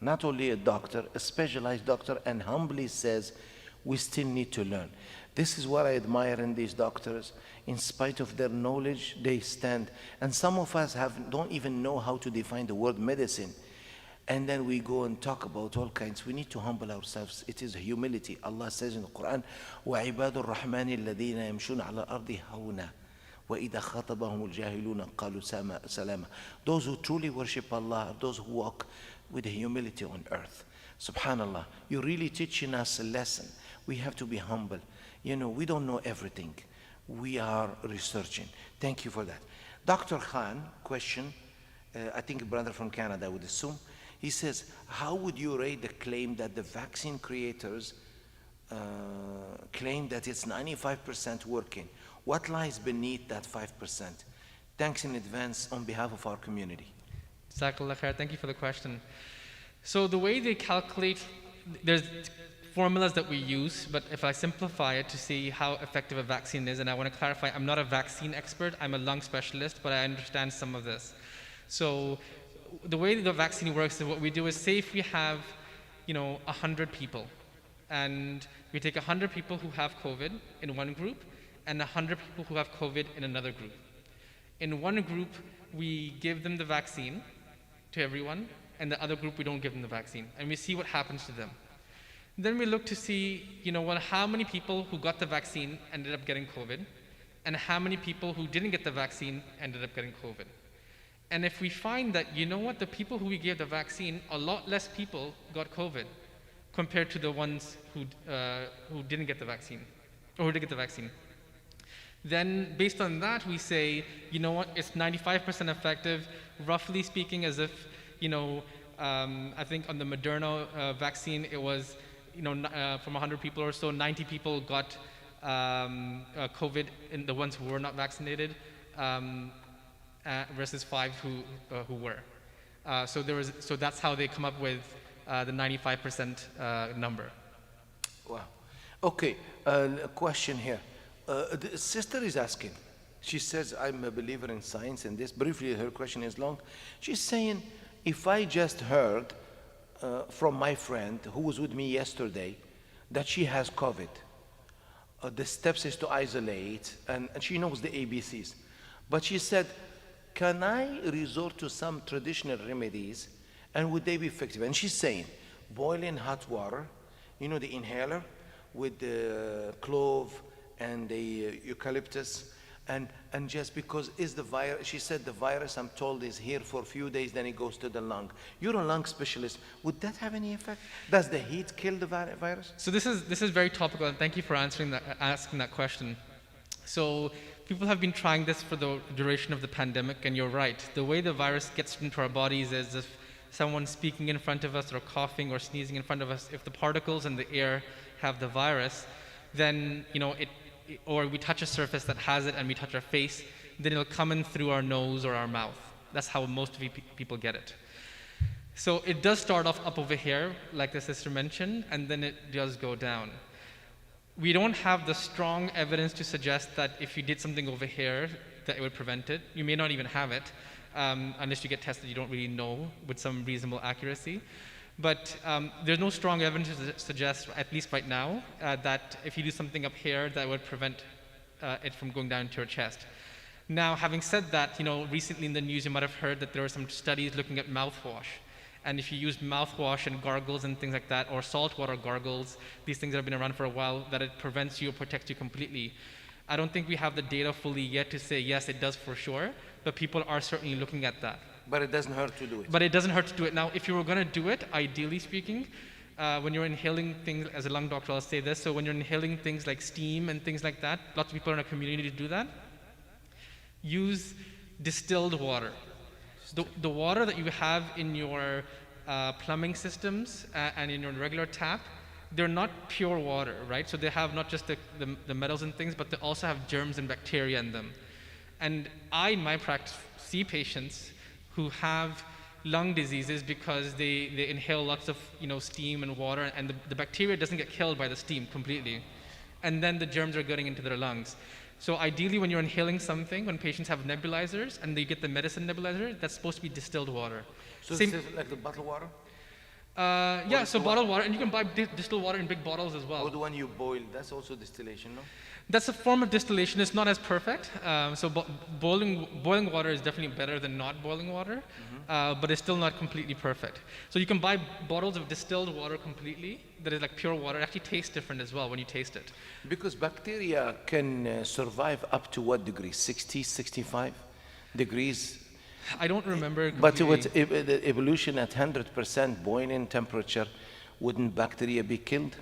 not only a doctor, a specialized doctor, and humbly says, we still need to learn. This is what I admire in these doctors. In spite of their knowledge, they stand. And some of us don't even know how to define the word medicine. And then we go and talk about all kinds. We need to humble ourselves. It is humility. Allah says in the Quran, وَعِبَادُ الرَّحْمَنِ الَّذِينَ يَمْشُونَ عَلَى الْأَرْضِ هَوْنًا وَإِذَا خَاطَبَهُمُ الْجَاهِلُونَ قَالُوا سَلَامًا. Those who truly worship Allah are those who walk with humility on earth. Subhanallah, you're really teaching us a lesson. We have to be humble. You know, we don't know everything. We are researching. Thank you for that. Dr. Khan, question, I think a brother from Canada, I would assume. He says, how would you rate the claim that the vaccine creators claim that it's 95% working? What lies beneath that 5%? Thanks in advance on behalf of our community. Jazakallah khair. Thank you for the question. So the way they calculate, there's formulas that we use, but if I simplify it to see how effective a vaccine is, and I want to clarify, I'm not a vaccine expert, I'm a lung specialist, but I understand some of this. So the way the vaccine works is what we do is, say if we have, 100 people, and we take 100 people who have COVID in one group, and 100 people who have COVID in another group. In one group, we give them the vaccine to everyone, and the other group, we don't give them the vaccine, and we see what happens to them. Then we look to see, how many people who got the vaccine ended up getting COVID, and how many people who didn't get the vaccine ended up getting COVID. And if we find that, the people who we gave the vaccine, a lot less people got COVID compared to the ones who didn't get the vaccine, or who did get the vaccine. Then based on that, we say, it's 95% effective, roughly speaking, as if, I think on the Moderna vaccine, it was, from 100 people or so, 90 people got COVID in the ones who were not vaccinated, versus 5 who were. So that's how they come up with the 95% number. Wow. Okay, a question here. The sister is asking. She says, I'm a believer in science, and this briefly, her question is long. She's saying, if I just heard from my friend who was with me yesterday that she has COVID, the steps is to isolate, and she knows the ABCs. But she said, can I resort to some traditional remedies, and would they be effective? And she's saying, boiling hot water, the inhaler with the clove and the eucalyptus, and just because is the virus, she said the virus, I'm told, is here for a few days, then it goes to the lung. You're a lung specialist. Would that have any effect? Does the heat kill the virus? So this is very topical, and thank you for asking that question. So people have been trying this for the duration of the pandemic, and you're right. The way the virus gets into our bodies is if someone's speaking in front of us or coughing or sneezing in front of us, if the particles in the air have the virus, then or we touch a surface that has it and we touch our face, then it'll come in through our nose or our mouth. That's how most people get it. So it does start off up over here, like the sister mentioned, and then it does go down. We don't have the strong evidence to suggest that if you did something over here, that it would prevent it. You may not even have it, unless you get tested, you don't really know with some reasonable accuracy. But there's no strong evidence to suggest, at least right now, that if you do something up here, that would prevent it from going down to your chest. Now, having said that, recently in the news, you might have heard that there were some studies looking at mouthwash. And if you use mouthwash and gargles and things like that, or saltwater gargles, these things that have been around for a while, that it prevents you or protects you completely. I don't think we have the data fully yet to say, yes, it does for sure, but people are certainly looking at that. But it doesn't hurt to do it. But it doesn't hurt to do it. Now, if you were going to do it, ideally speaking, when you're inhaling things, as a lung doctor, I'll say this, so when you're inhaling things like steam and things like that, lots of people in our community do that, use distilled water. The water that you have in your plumbing systems and in your regular tap, they're not pure water, right? So they have not just the metals and things, but they also have germs and bacteria in them. And I, in my practice, see patients who have lung diseases because they inhale lots of steam and water, and the bacteria doesn't get killed by the steam completely. And then the germs are getting into their lungs. So ideally, when you're inhaling something, when patients have nebulizers and they get the medicine nebulizer, that's supposed to be distilled water. So this is like the bottled water? Yeah, so bottled water, and you can buy distilled water in big bottles as well. Or the one you boil, that's also distillation, no? That's a form of distillation. It's not as perfect. So boiling water is definitely better than not boiling water, but it's still not completely perfect. So you can buy bottles of distilled water completely that is like pure water. It actually tastes different as well when you taste it. Because bacteria can survive up to what degree? 60, 65 degrees? I don't remember completely. But with the evolution at 100% boiling temperature, wouldn't bacteria be killed?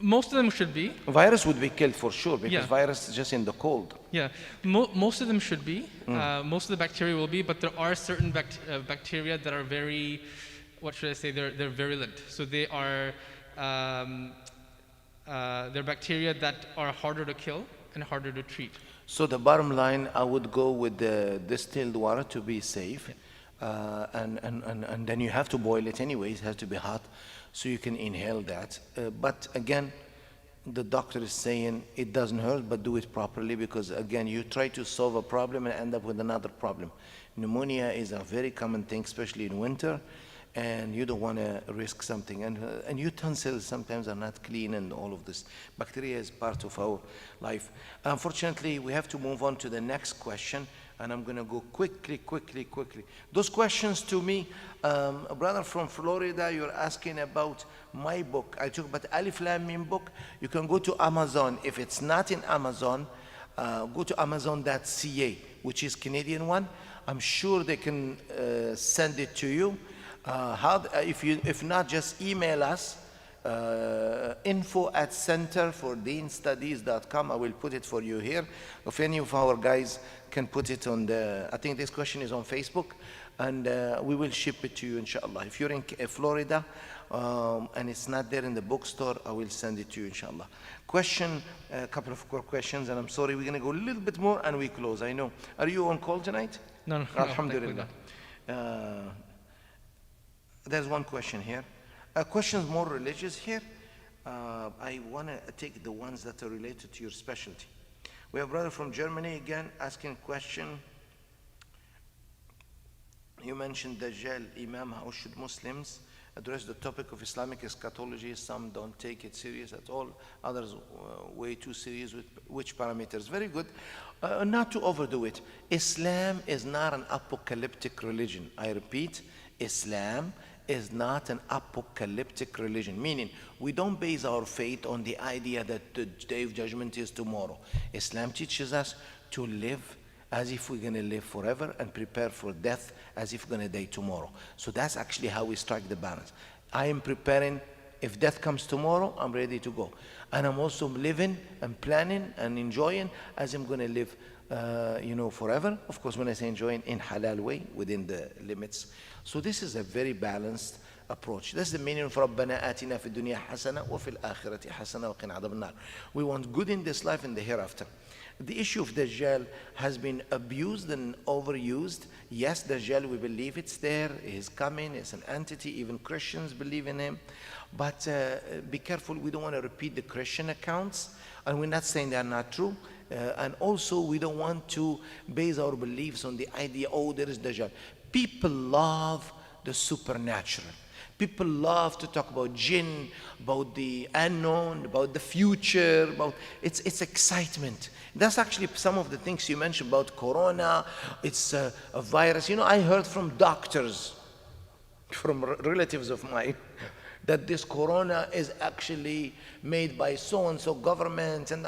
Most of them should be. Virus would be killed for sure, because virus is just in the cold. Yeah, most of them should be. Most of the bacteria will be, but there are certain bacteria that are very, what should I say, they're virulent. So they are, they're bacteria that are harder to kill and harder to treat. So the bottom line, I would go with the distilled water to be safe. And then you have to boil it anyway. It has to be hot so you can inhale that. But again, the doctor is saying it doesn't hurt, but do it properly, because again, you try to solve a problem and end up with another problem. Pneumonia is a very common thing, especially in winter, and you don't want to risk something. And utensils sometimes are not clean, and all of this. Bacteria is part of our life. Unfortunately, we have to move on to the next question, and I'm going to go quickly. Those questions to me, a brother from Florida, you're asking about my book. I talk about Alif Lam Mim book. You can go to Amazon. If it's not in Amazon, go to amazon.ca, which is Canadian one. I'm sure they can send it to you. If not, just email us, info@centerfordeanstudies.com. I will put it for you here. If any of our guys can put it on I think this question is on Facebook, and we will ship it to you, inshallah. If you're in Florida and it's not there in the bookstore, I will send it to you, inshallah. A couple of core questions, and I'm sorry, we're going to go a little bit more and we close. I know. Are you on call tonight? No. Alhamdulillah. There's one question here. Questions more religious here. I want to take the ones that are related to your specialty. We have a brother from Germany again asking a question. You mentioned Dajjal, Imam. How should Muslims address the topic of Islamic eschatology? Some don't take it serious at all. Others way too serious. With which parameters? Very good. Not to overdo it. Islam is not an apocalyptic religion. I repeat, Islam is not an apocalyptic religion, meaning we don't base our faith on the idea that the day of judgment is tomorrow. Islam teaches us to live as if we're going to live forever and prepare for death as if we're going to die tomorrow. So that's actually how we strike the balance. I am preparing. If death comes tomorrow, I'm ready to go. And I'm also living and planning and enjoying as I'm going to live forever. Of course, when I say enjoying, in halal way, within the limits. So this is a very balanced approach. That's the meaning of رَبَّنَا آتِنَا فِي الدُّنْيَا حَسَنَةً وَفِي الْآخِرَةِ حَسَنَةً وَقِنَا عَذَابَ النَّارِ. We want good in this life and the hereafter. The issue of Dajjal has been abused and overused. Yes, Dajjal, we believe it's there. He's coming. It's an entity. Even Christians believe in him. But be careful. We don't want to repeat the Christian accounts. And we're not saying they are not true. And also, we don't want to base our beliefs on the idea, oh, there is Dajjal. People love the supernatural. People love to talk about jinn, about the unknown, about the future, it's excitement. That's actually some of the things you mentioned about corona. It's a virus. I heard from doctors, from relatives of mine, that this corona is actually made by so-and-so government, and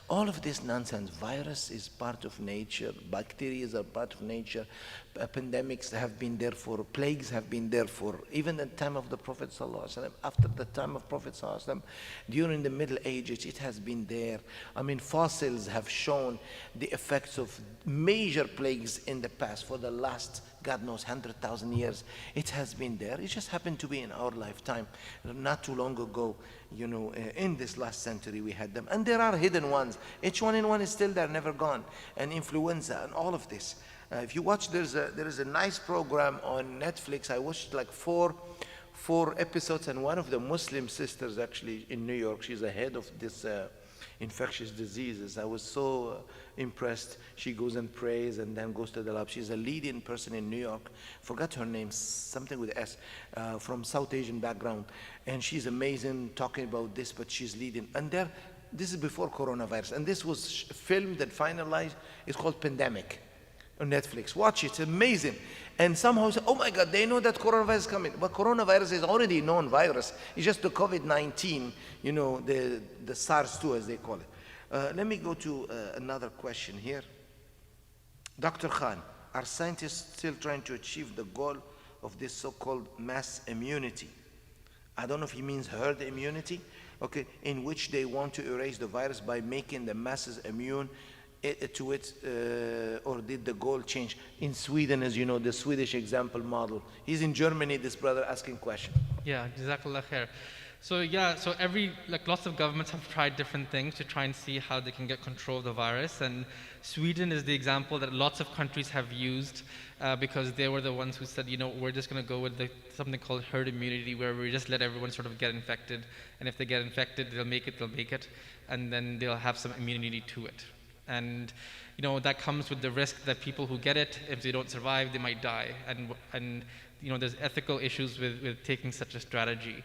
all of this nonsense. Virus is part of nature. Bacteria are part of nature. Pandemics have been there for, plagues have been there for, even at the time of the Prophet ﷺ, after the time of Prophet ﷺ, during the Middle Ages, it has been there. I mean, fossils have shown the effects of major plagues in the past for the last, God knows, 100,000 years. It has been there. It just happened to be in our lifetime. Not too long ago, in this last century, we had them. And there are hidden ones. H1N1 is still there, never gone. And influenza and all of this. If you watch, there is a nice program on Netflix. I watched like four episodes, and one of the Muslim sisters actually in New York, she's the head of this infectious diseases. I was so impressed. She goes and prays and then goes to the lab. She's a leading person in New York. Forgot her name, something with S, from South Asian background. And she's amazing talking about this, but she's leading. And this is before coronavirus. And this was filmed and finalized. It's called Pandemic on Netflix. Watch it, it's amazing. And somehow say, oh my God, they know that coronavirus is coming. But coronavirus is already a known virus. It's just the COVID-19, the SARS-2 as they call it. Let me go to another question here. Dr. Khan, are scientists still trying to achieve the goal of this so-called mass immunity? I don't know if he means herd immunity, okay, in which they want to erase the virus by making the masses immune to it, or did the goal change? In Sweden, as you know, the Swedish example model. He's in Germany, this brother asking question. Yeah, Jazakallah khair. So yeah, so lots of governments have tried different things to try and see how they can get control of the virus. And Sweden is the example that lots of countries have used because they were the ones who said, we're just going to go with something called herd immunity, where we just let everyone sort of get infected. And if they get infected, they'll make it. And then they'll have some immunity to it. And that comes with the risk that people who get it, if they don't survive, they might die. And there's ethical issues with taking such a strategy.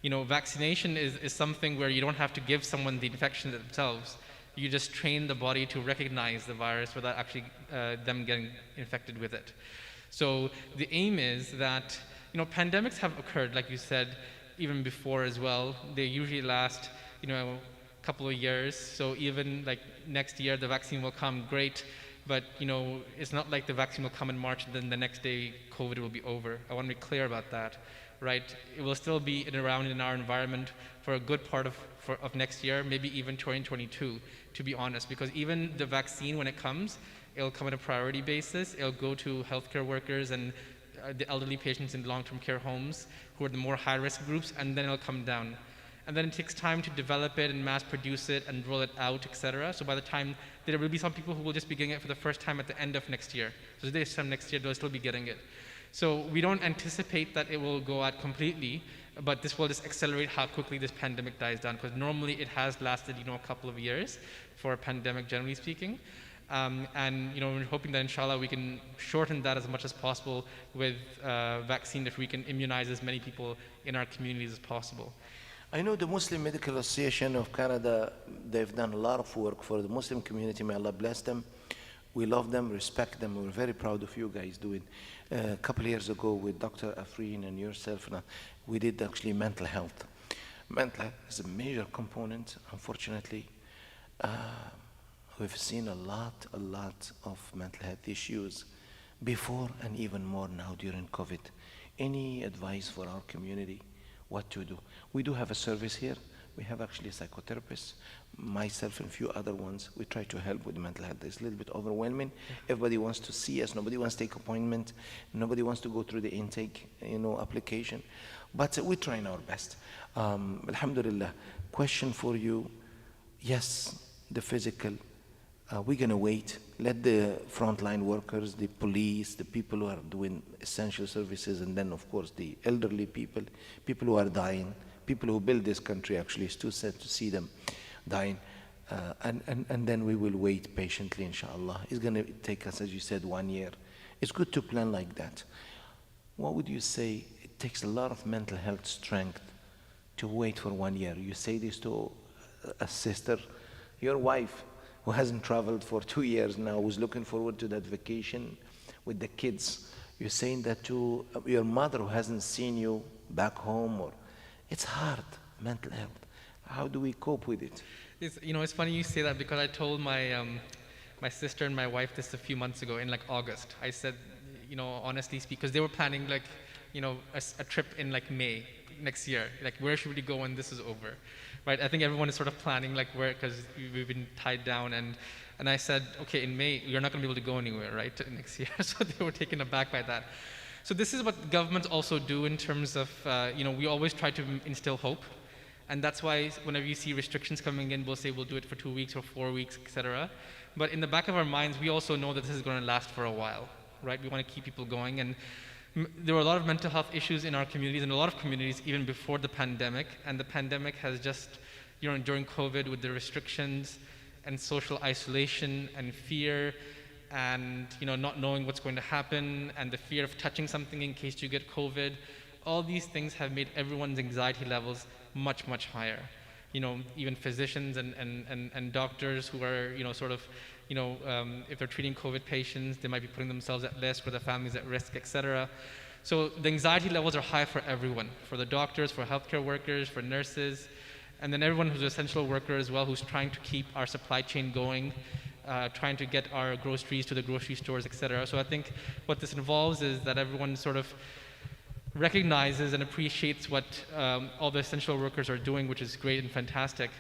Vaccination is something where you don't have to give someone the infection themselves. You just train the body to recognize the virus without actually them getting infected with it. So the aim is that, pandemics have occurred, like you said, even before as well. They usually last, a couple of years. So even like next year, the vaccine will come, great. But, it's not like the vaccine will come in March and then the next day COVID will be over. I want to be clear about that. Right, it will still be around in our environment for a good part of next year, maybe even 2022, to be honest, because even the vaccine, when it comes, it'll come on a priority basis. It'll go to healthcare workers and the elderly patients in long-term care homes who are the more high-risk groups, and then it'll come down. And then it takes time to develop it and mass produce it and roll it out, etc. So by the time, there will be some people who will just be getting it for the first time at the end of next year. So this time next year, they'll still be getting it. So we don't anticipate that it will go out completely, but this will just accelerate how quickly this pandemic dies down, because normally it has lasted, a couple of years for a pandemic, generally speaking. And we're hoping that inshallah we can shorten that as much as possible with vaccine, if we can immunize as many people in our communities as possible. I know the Muslim Medical Association of Canada, they've done a lot of work for the Muslim community. May Allah bless them. We love them, respect them. We're very proud of you guys doing. A couple of years ago with Dr. Afreen and yourself, we did actually mental health. Mental health is a major component, unfortunately. We've seen a lot of mental health issues before and even more now during COVID. Any advice for our community, what to do? We do have a service here. We have actually a psychotherapist, myself and a few other ones. We try to help with mental health. It's a little bit overwhelming. Everybody wants to see us. Nobody wants to take appointment. Nobody wants to go through the intake, application. But we're trying our best. Alhamdulillah. Question for you. Yes, the physical. We're going to wait. Let the frontline workers, the police, the people who are doing essential services, and then, of course, the elderly people, people who are dying, people who build this country, actually, it's too sad to see them dying. And then we will wait patiently, inshallah. It's going to take us, as you said, 1 year. It's good to plan like that. What would you say? It takes a lot of mental health strength to wait for 1 year. You say this to a sister, your wife, who hasn't traveled for 2 years now, who's looking forward to that vacation with the kids. You're saying that to your mother who hasn't seen you back home, or it's hard, mental health. How do we cope with it? It's funny you say that, because I told my my sister and my wife this a few months ago in like August. I said, honestly speaking, because they were planning like, a trip in like May next year. Like, where should we go when this is over? Right? I think everyone is sort of planning like where, because we've been tied down. And I said, okay, in May, you're not going to be able to go anywhere, right, next year. So they were taken aback by that. So this is what governments also do in terms of, we always try to instill hope. And that's why whenever you see restrictions coming in, we'll say we'll do it for 2 weeks or 4 weeks, etc. But in the back of our minds, we also know that this is going to last for a while, right? We want to keep people going. And there were a lot of mental health issues in our communities, and a lot of communities even before the pandemic. And the pandemic has just, during COVID, with the restrictions and social isolation and fear, and not knowing what's going to happen, and the fear of touching something in case you get COVID, all these things have made everyone's anxiety levels much, much higher. Even physicians and doctors who are, if they're treating COVID patients, they might be putting themselves at risk, or their families at risk, etc. So the anxiety levels are high for everyone, for the doctors, for healthcare workers, for nurses, and then everyone who's an essential worker as well, who's trying to keep our supply chain going, trying to get our groceries to the grocery stores, etc. So I think what this involves is that everyone sort of recognizes and appreciates what all the essential workers are doing, which is great and fantastic.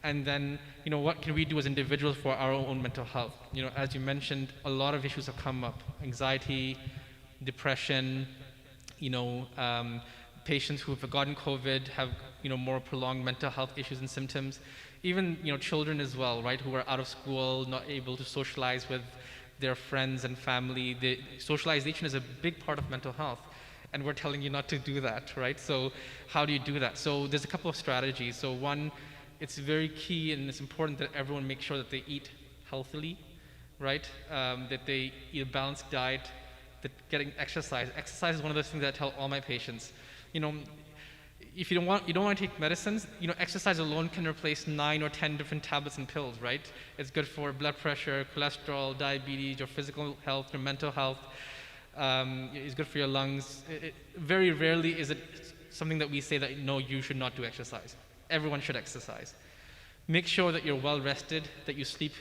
And then, what can we do as individuals for our own mental health? As you mentioned, a lot of issues have come up: anxiety, depression, patients who have gotten COVID have, more prolonged mental health issues and symptoms. Even, children as well, right, who are out of school, not able to socialize with their friends and family. The socialization is a big part of mental health, and we're telling you not to do that, right? So how do you do that? So there's a couple of strategies. So one, it's very key and it's important that everyone make sure that they eat healthily, right? That they eat a balanced diet, that getting exercise. Exercise is one of those things that I tell all my patients. If you don't want to take medicines, exercise alone can replace 9 or 10 different tablets and pills, right? It's good for blood pressure, cholesterol, diabetes, your physical health, your mental health. It's good for your lungs. Very rarely is it something that we say that, no, you should not do exercise. Everyone should exercise. Make sure that you're well rested, that you sleep,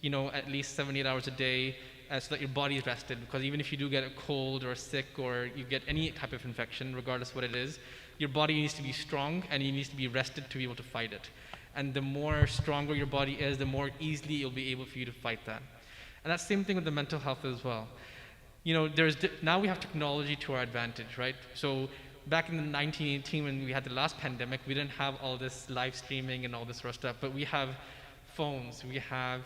at least 7-8 hours a day, so that your body is rested. Because even if you do get a cold or sick or you get any type of infection, regardless what it is, your body needs to be strong and it needs to be rested to be able to fight it. And the more stronger your body is, the more easily it'll be able for you to fight that. And that's the same thing with the mental health as well. Now we have technology to our advantage, right? So back in 1918 when we had the last pandemic, we didn't have all this live streaming and all this sort of stuff, but we have phones, we have,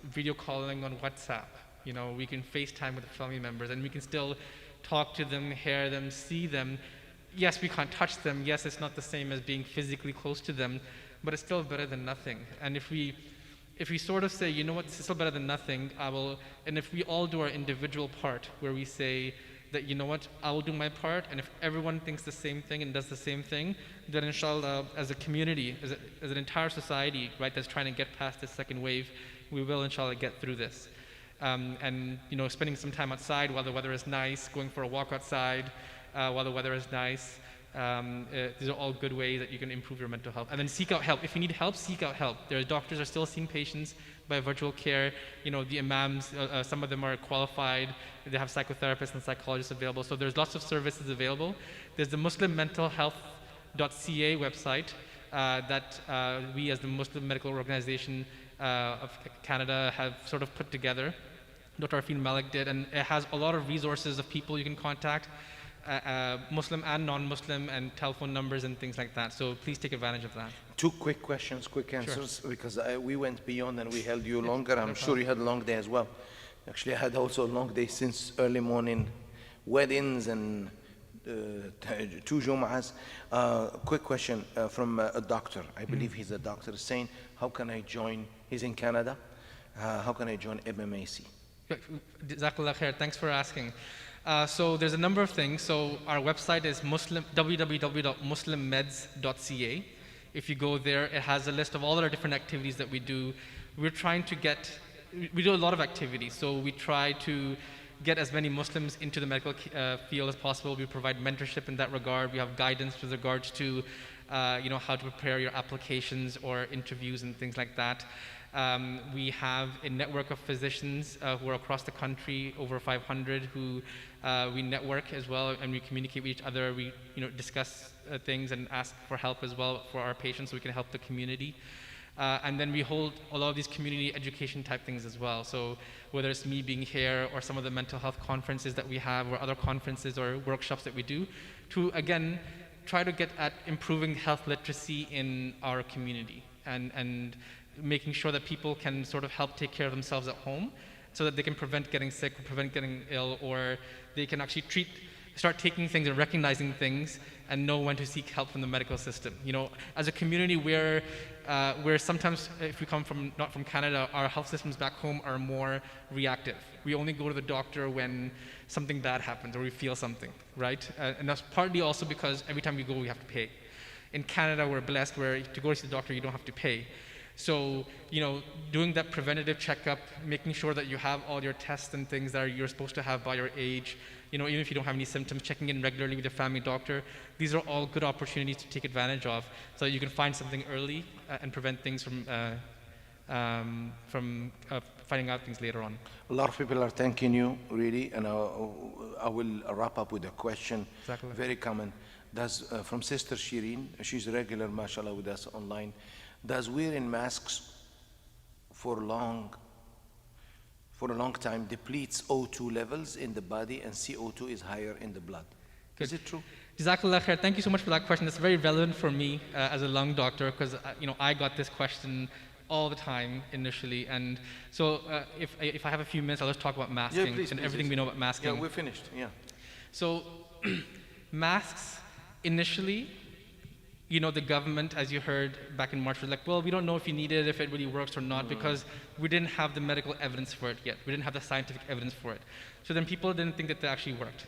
video calling on WhatsApp. We can FaceTime with family members and we can still talk to them, hear them, see them. Yes, we can't touch them. Yes, it's not the same as being physically close to them, but it's still better than nothing. And if we sort of say, you know what, this is still better than nothing, and if we all do our individual part, where we say that, you know what, I will do my part, and if everyone thinks the same thing and does the same thing, then inshallah, as a community, as an entire society, right, that's trying to get past this second wave, we will inshallah get through this. And spending some time outside while the weather is nice, going for a walk outside while the weather is nice. These are all good ways that you can improve your mental health. And then seek out help. If you need help, seek out help. Doctors are still seeing patients by virtual care. The imams, some of them are qualified. They have psychotherapists and psychologists available. So there's lots of services available. There's the muslimmentalhealth.ca website that we as the Muslim Medical Organization of Canada have sort of put together. Dr. Arfin Malik did, and it has a lot of resources of people you can contact, Muslim and non-Muslim, and telephone numbers and things like that. So please take advantage of that. 2 quick questions, quick answers, sure. Because we went beyond and we held you longer. I'm no sure you had a long day as well. Actually, I had also a long day since early morning, weddings and 2 Jum'ahs. Quick question from a doctor. I believe he's a doctor, saying, how can I join? He's in Canada. How can I join MMAC? Jazakallah khair. Thanks for asking. So there's a number of things. So our website is www.muslimmeds.ca. If you go there, it has a list of all our different activities that we do. We do a lot of activities. So we try to get as many Muslims into the medical field as possible. We provide mentorship in that regard. We have guidance with regards to how to prepare your applications or interviews and things like that. We have a network of physicians who are across the country, over 500, who we network as well, and we communicate with each other. We discuss things and ask for help as well for our patients so we can help the community. And then we hold a lot of these community education type things as well. So whether it's me being here or some of the mental health conferences that we have or other conferences or workshops that we do, to again try to get at improving health literacy in our community and making sure that people can sort of help take care of themselves at home so that they can prevent getting sick or prevent getting ill, or they can actually start taking things and recognizing things and know when to seek help from the medical system. As a community where sometimes, if we come not from Canada, our health systems back home are more reactive. We only go to the doctor when something bad happens or we feel something, right? And that's partly also because every time we go, we have to pay. In Canada, we're blessed where to go to the doctor, you don't have to pay. So, doing that preventative checkup, making sure that you have all your tests and things that you're supposed to have by your age, even if you don't have any symptoms, checking in regularly with your family doctor, these are all good opportunities to take advantage of so that you can find something early and prevent things from finding out things later on. A lot of people are thanking you, really, and I will wrap up with a question, Exactly. Very common. From Sister Shireen, she's regular, mashallah, with us online. Does wearing masks for a long time depletes O2 levels in the body and CO2 is higher in the blood? Is it true? Jazakallah khair. Thank you so much for that question. It's very relevant for me as a lung doctor because I got this question all the time initially. And so if I have a few minutes, I'll just talk about masking and everything we know about masking. Yeah, we're finished. Yeah. So masks initially, the government, as you heard back in March, was like, well, we don't know if you need it, if it really works or not, because we didn't have the medical evidence for it yet. We didn't have the scientific evidence for it. So then people didn't think that they actually worked.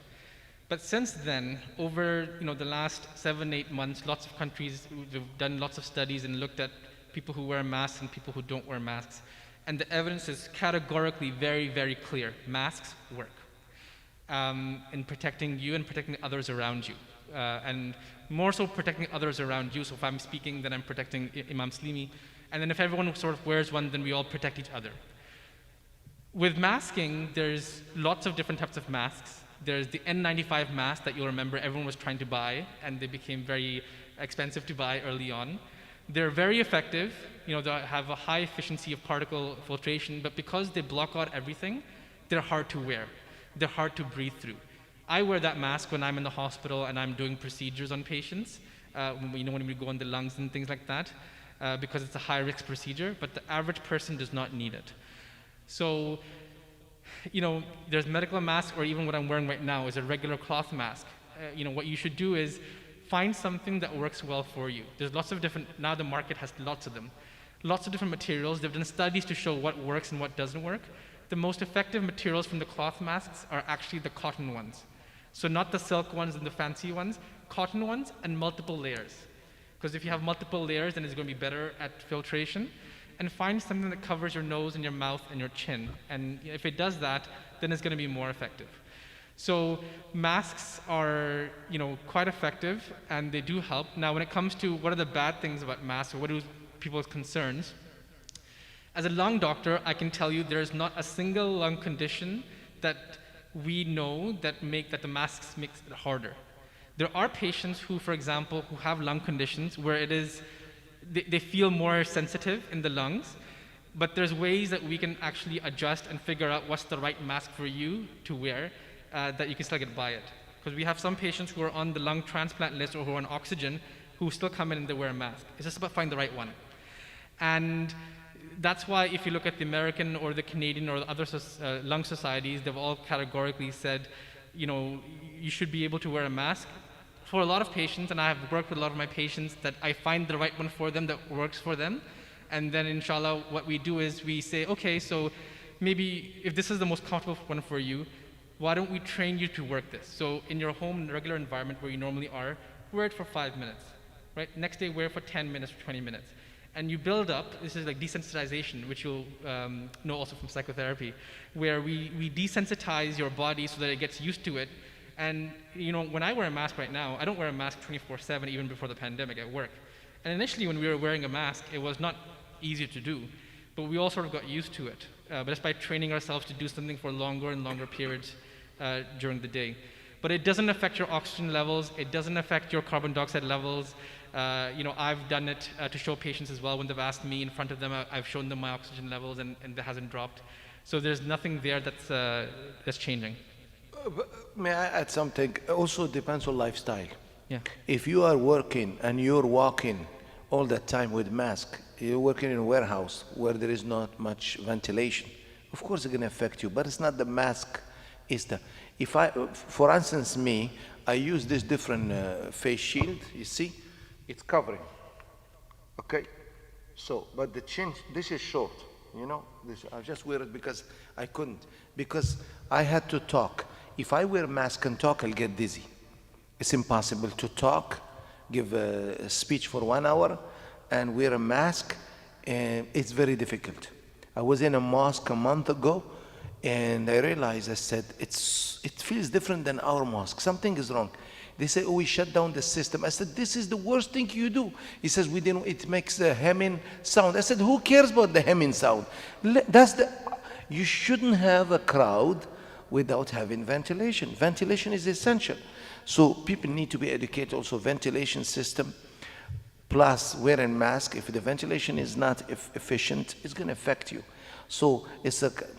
But since then, over the last 7-8 months, lots of countries have done lots of studies and looked at people who wear masks and people who don't wear masks. And the evidence is categorically very, very clear. Masks work in protecting you and protecting others around you. And more so protecting others around you. So if I'm speaking, then I'm protecting Imam Slimi. And then if everyone sort of wears one, then we all protect each other. With masking, there's lots of different types of masks. There's the N95 mask that you'll remember everyone was trying to buy, and they became very expensive to buy early on. They're very effective. They have a high efficiency of particle filtration, but because they block out everything, they're hard to wear. They're hard to breathe through. I wear that mask when I'm in the hospital and I'm doing procedures on patients, when we go in the lungs and things like that, because it's a high-risk procedure, but the average person does not need it. So, there's medical masks, or even what I'm wearing right now is a regular cloth mask. What you should do is find something that works well for you. There's lots of different, now the market has lots of them. Lots of different materials. They've done studies to show what works and what doesn't work. The most effective materials from the cloth masks are actually the cotton ones. So not the silk ones and the fancy ones, cotton ones and multiple layers. Because if you have multiple layers, then it's going to be better at filtration. And find something that covers your nose and your mouth and your chin. And if it does that, then it's going to be more effective. So masks are, quite effective, and they do help. Now, when it comes to what are the bad things about masks, or what are people's concerns, as a lung doctor, I can tell you there's not a single lung condition that we know that the masks makes it harder. There are patients who, for example, who have lung conditions where it is they feel more sensitive in the lungs, but there's ways that we can actually adjust and figure out what's the right mask for you to wear that you can still get by it. Because we have some patients who are on the lung transplant list or who are on oxygen who still come in and they wear a mask. It's just about finding the right one. And that's why if you look at the American or the Canadian or the other lung societies, they've all categorically said, you should be able to wear a mask. For a lot of patients, and I have worked with a lot of my patients, that I find the right one for them that works for them. And then inshallah, what we do is we say, okay, so maybe if this is the most comfortable one for you, why don't we train you to work this? So in your home, in the regular environment where you normally are, wear it for 5 minutes, right? Next day, wear it for 10 minutes or 20 minutes. And you build up, this is like desensitization, which you'll know also from psychotherapy, where we desensitize your body so that it gets used to it. And when I wear a mask right now, I don't wear a mask 24/7 even before the pandemic at work. And initially when we were wearing a mask, it was not easy to do, but we all sort of got used to it. But just by training ourselves to do something for longer and longer periods during the day. But it doesn't affect your oxygen levels, it doesn't affect your carbon dioxide levels. I've done it to show patients as well. When they've asked me in front of them, I've shown them my oxygen levels and that hasn't dropped. So there's nothing there that's changing. May I add something? Also depends on lifestyle. Yeah. If you are working and you're walking all the time with mask, you're working in a warehouse where there is not much ventilation, of course it's going to affect you, but it's not the mask. For instance, I use this different face shield, you see, it's covering, okay? So, but the chin, this is short, I just wear it because I couldn't, because I had to talk. If I wear a mask and talk, I'll get dizzy. It's impossible to talk, give a speech for 1 hour and wear a mask, and it's very difficult. I was in a mosque a month ago and I realized, I said, it feels different than our mosque. Something is wrong. They say, oh, we shut down the system. I said, this is the worst thing you do. He says, it makes a hemming sound. I said, who cares about the hemming sound? You shouldn't have a crowd without having ventilation. Ventilation is essential. So people need to be educated also, ventilation system, plus wearing mask. If the ventilation is not efficient, it's going to affect you. So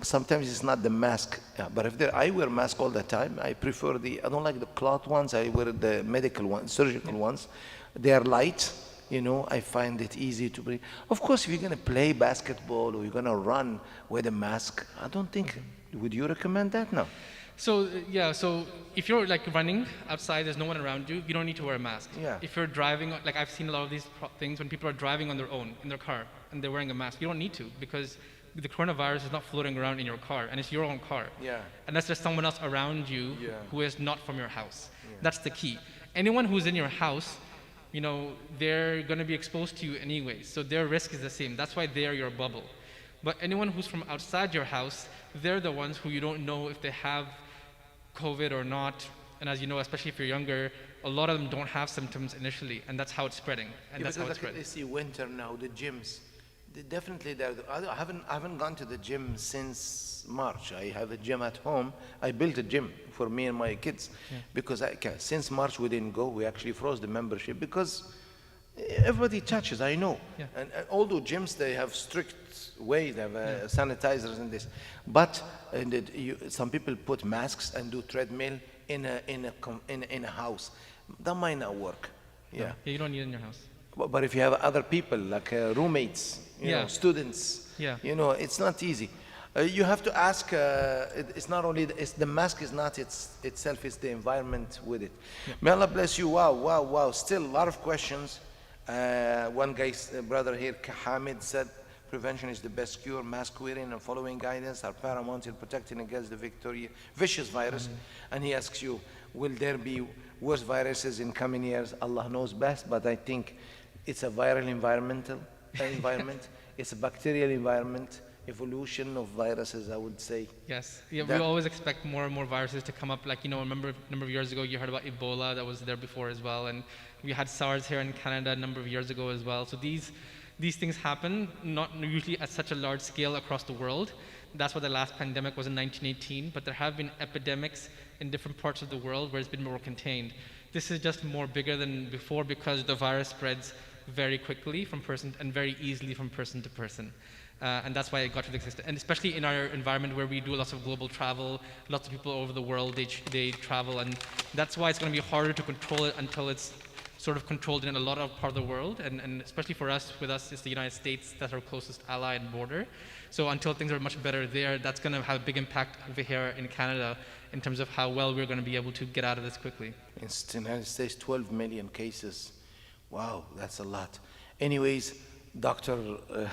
sometimes it's not the mask, but if I wear mask all the time, I prefer I don't like the cloth ones, I wear the medical ones, surgical ones. They are light, I find it easy to breathe. Of course, if you're gonna play basketball or you're gonna run with a mask, I don't think, would you recommend that? No. So yeah, so if you're like running outside, there's no one around you, you don't need to wear a mask. Yeah. If you're driving, like I've seen a lot of these things when people are driving on their own, in their car, and they're wearing a mask. You don't need to, because the coronavirus is not floating around in your car, and it's your own car. Yeah. Unless there's someone else around you Yeah. who is not from your house. Yeah. That's the key. Anyone who's in your house, they're going to be exposed to you anyway, so their risk is the same. That's why they're your bubble. But anyone who's from outside your house, they're the ones who you don't know if they have COVID or not. And as you know, especially if you're younger, a lot of them don't have symptoms initially, and that's how it's spreading. And that's how it's spreading. I see winter now, the gyms. Definitely, I haven't gone to the gym since March. I have a gym at home. I built a gym for me and my kids, because since March we didn't go. We actually froze the membership because everybody touches. I know, and although gyms, they have strict ways, they have sanitizers and this, but some people put masks and do treadmill in a house. That might not work. Yeah, you don't need it in your house. But if you have other people, like roommates, students, it's not easy. You have to ask, it's not only, the mask is not itself, it's the environment with it. May Allah bless you. Wow. Still a lot of questions. One guy's brother here, Hamid, said, prevention is the best cure. Mask wearing and following guidance are paramount in protecting against the vicious virus. And he asks you, will there be worse viruses in coming years? Allah knows best, but I think it's a viral environment. It's a bacterial environment, evolution of viruses, I would say. Yes, we always expect more and more viruses to come up. Like, a number of years ago, you heard about Ebola that was there before as well. And we had SARS here in Canada a number of years ago as well. So these things happen, not usually at such a large scale across the world. That's what the last pandemic was in 1918, but there have been epidemics in different parts of the world where it's been more contained. This is just more bigger than before because the virus spreads very quickly and very easily from person to person. And that's why it got to the extent. And especially in our environment where we do lots of global travel, lots of people over the world, they travel, and that's why it's going to be harder to control it until it's sort of controlled in a lot of part of the world, and especially with us, it's the United States that's our closest ally and border. So until things are much better there, that's going to have a big impact over here in Canada in terms of how well we're going to be able to get out of this quickly. In the United States, 12 million cases. Wow, that's a lot. Anyways, Dr.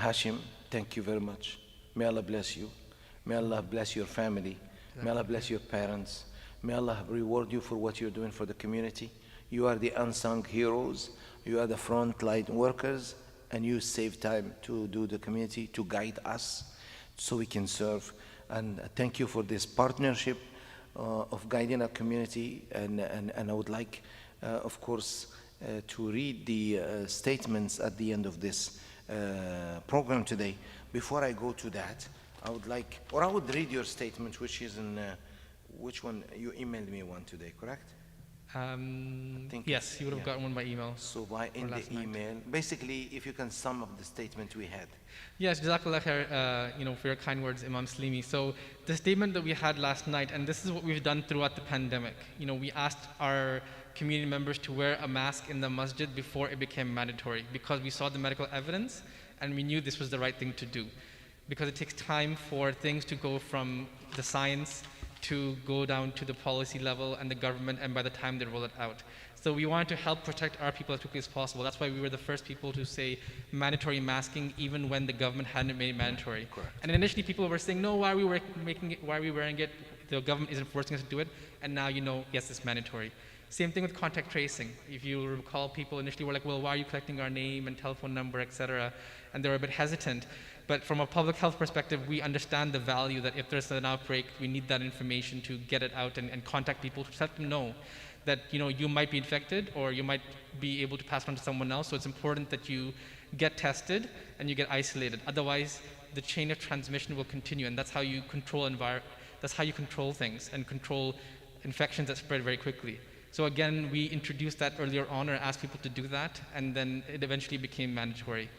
Hashim, thank you very much. May Allah bless you. May Allah bless your family. May Allah bless your parents. May Allah reward you for what you're doing for the community. You are the unsung heroes. You are the frontline workers, and you save time to do the community, to guide us so we can serve. And thank you for this partnership of guiding our community. And I would like, of course, to read the statements at the end of this program today. Before I go to that, I would read your statement, which is in, which one? You emailed me one today, correct? Yes, you would have gotten one by email. So in the email, basically, if you can sum up the statement we had. Yes, Jazakallah khair, for your kind words, Imam Slimi. So the statement that we had last night, and this is what we've done throughout the pandemic. We asked our community members to wear a mask in the masjid before it became mandatory, because we saw the medical evidence and we knew this was the right thing to do. Because it takes time for things to go from the science to go down to the policy level and the government, and by the time they roll it out. So we wanted to help protect our people as quickly as possible. That's why we were the first people to say mandatory masking, even when the government hadn't made it mandatory. Correct. And initially people were saying, no, why are we wearing it? The government isn't forcing us to do it. And now yes, it's mandatory. Same thing with contact tracing. If you recall, people initially were like, well, why are you collecting our name and telephone number, etc.? And they were a bit hesitant. But from a public health perspective, we understand the value that if there's an outbreak, we need that information to get it out and contact people to let them know that you might be infected or you might be able to pass it on to someone else. So it's important that you get tested and you get isolated. Otherwise, the chain of transmission will continue, and that's how you control things and control infections that spread very quickly. So again, we introduced that earlier on, or asked people to do that, and then it eventually became mandatory.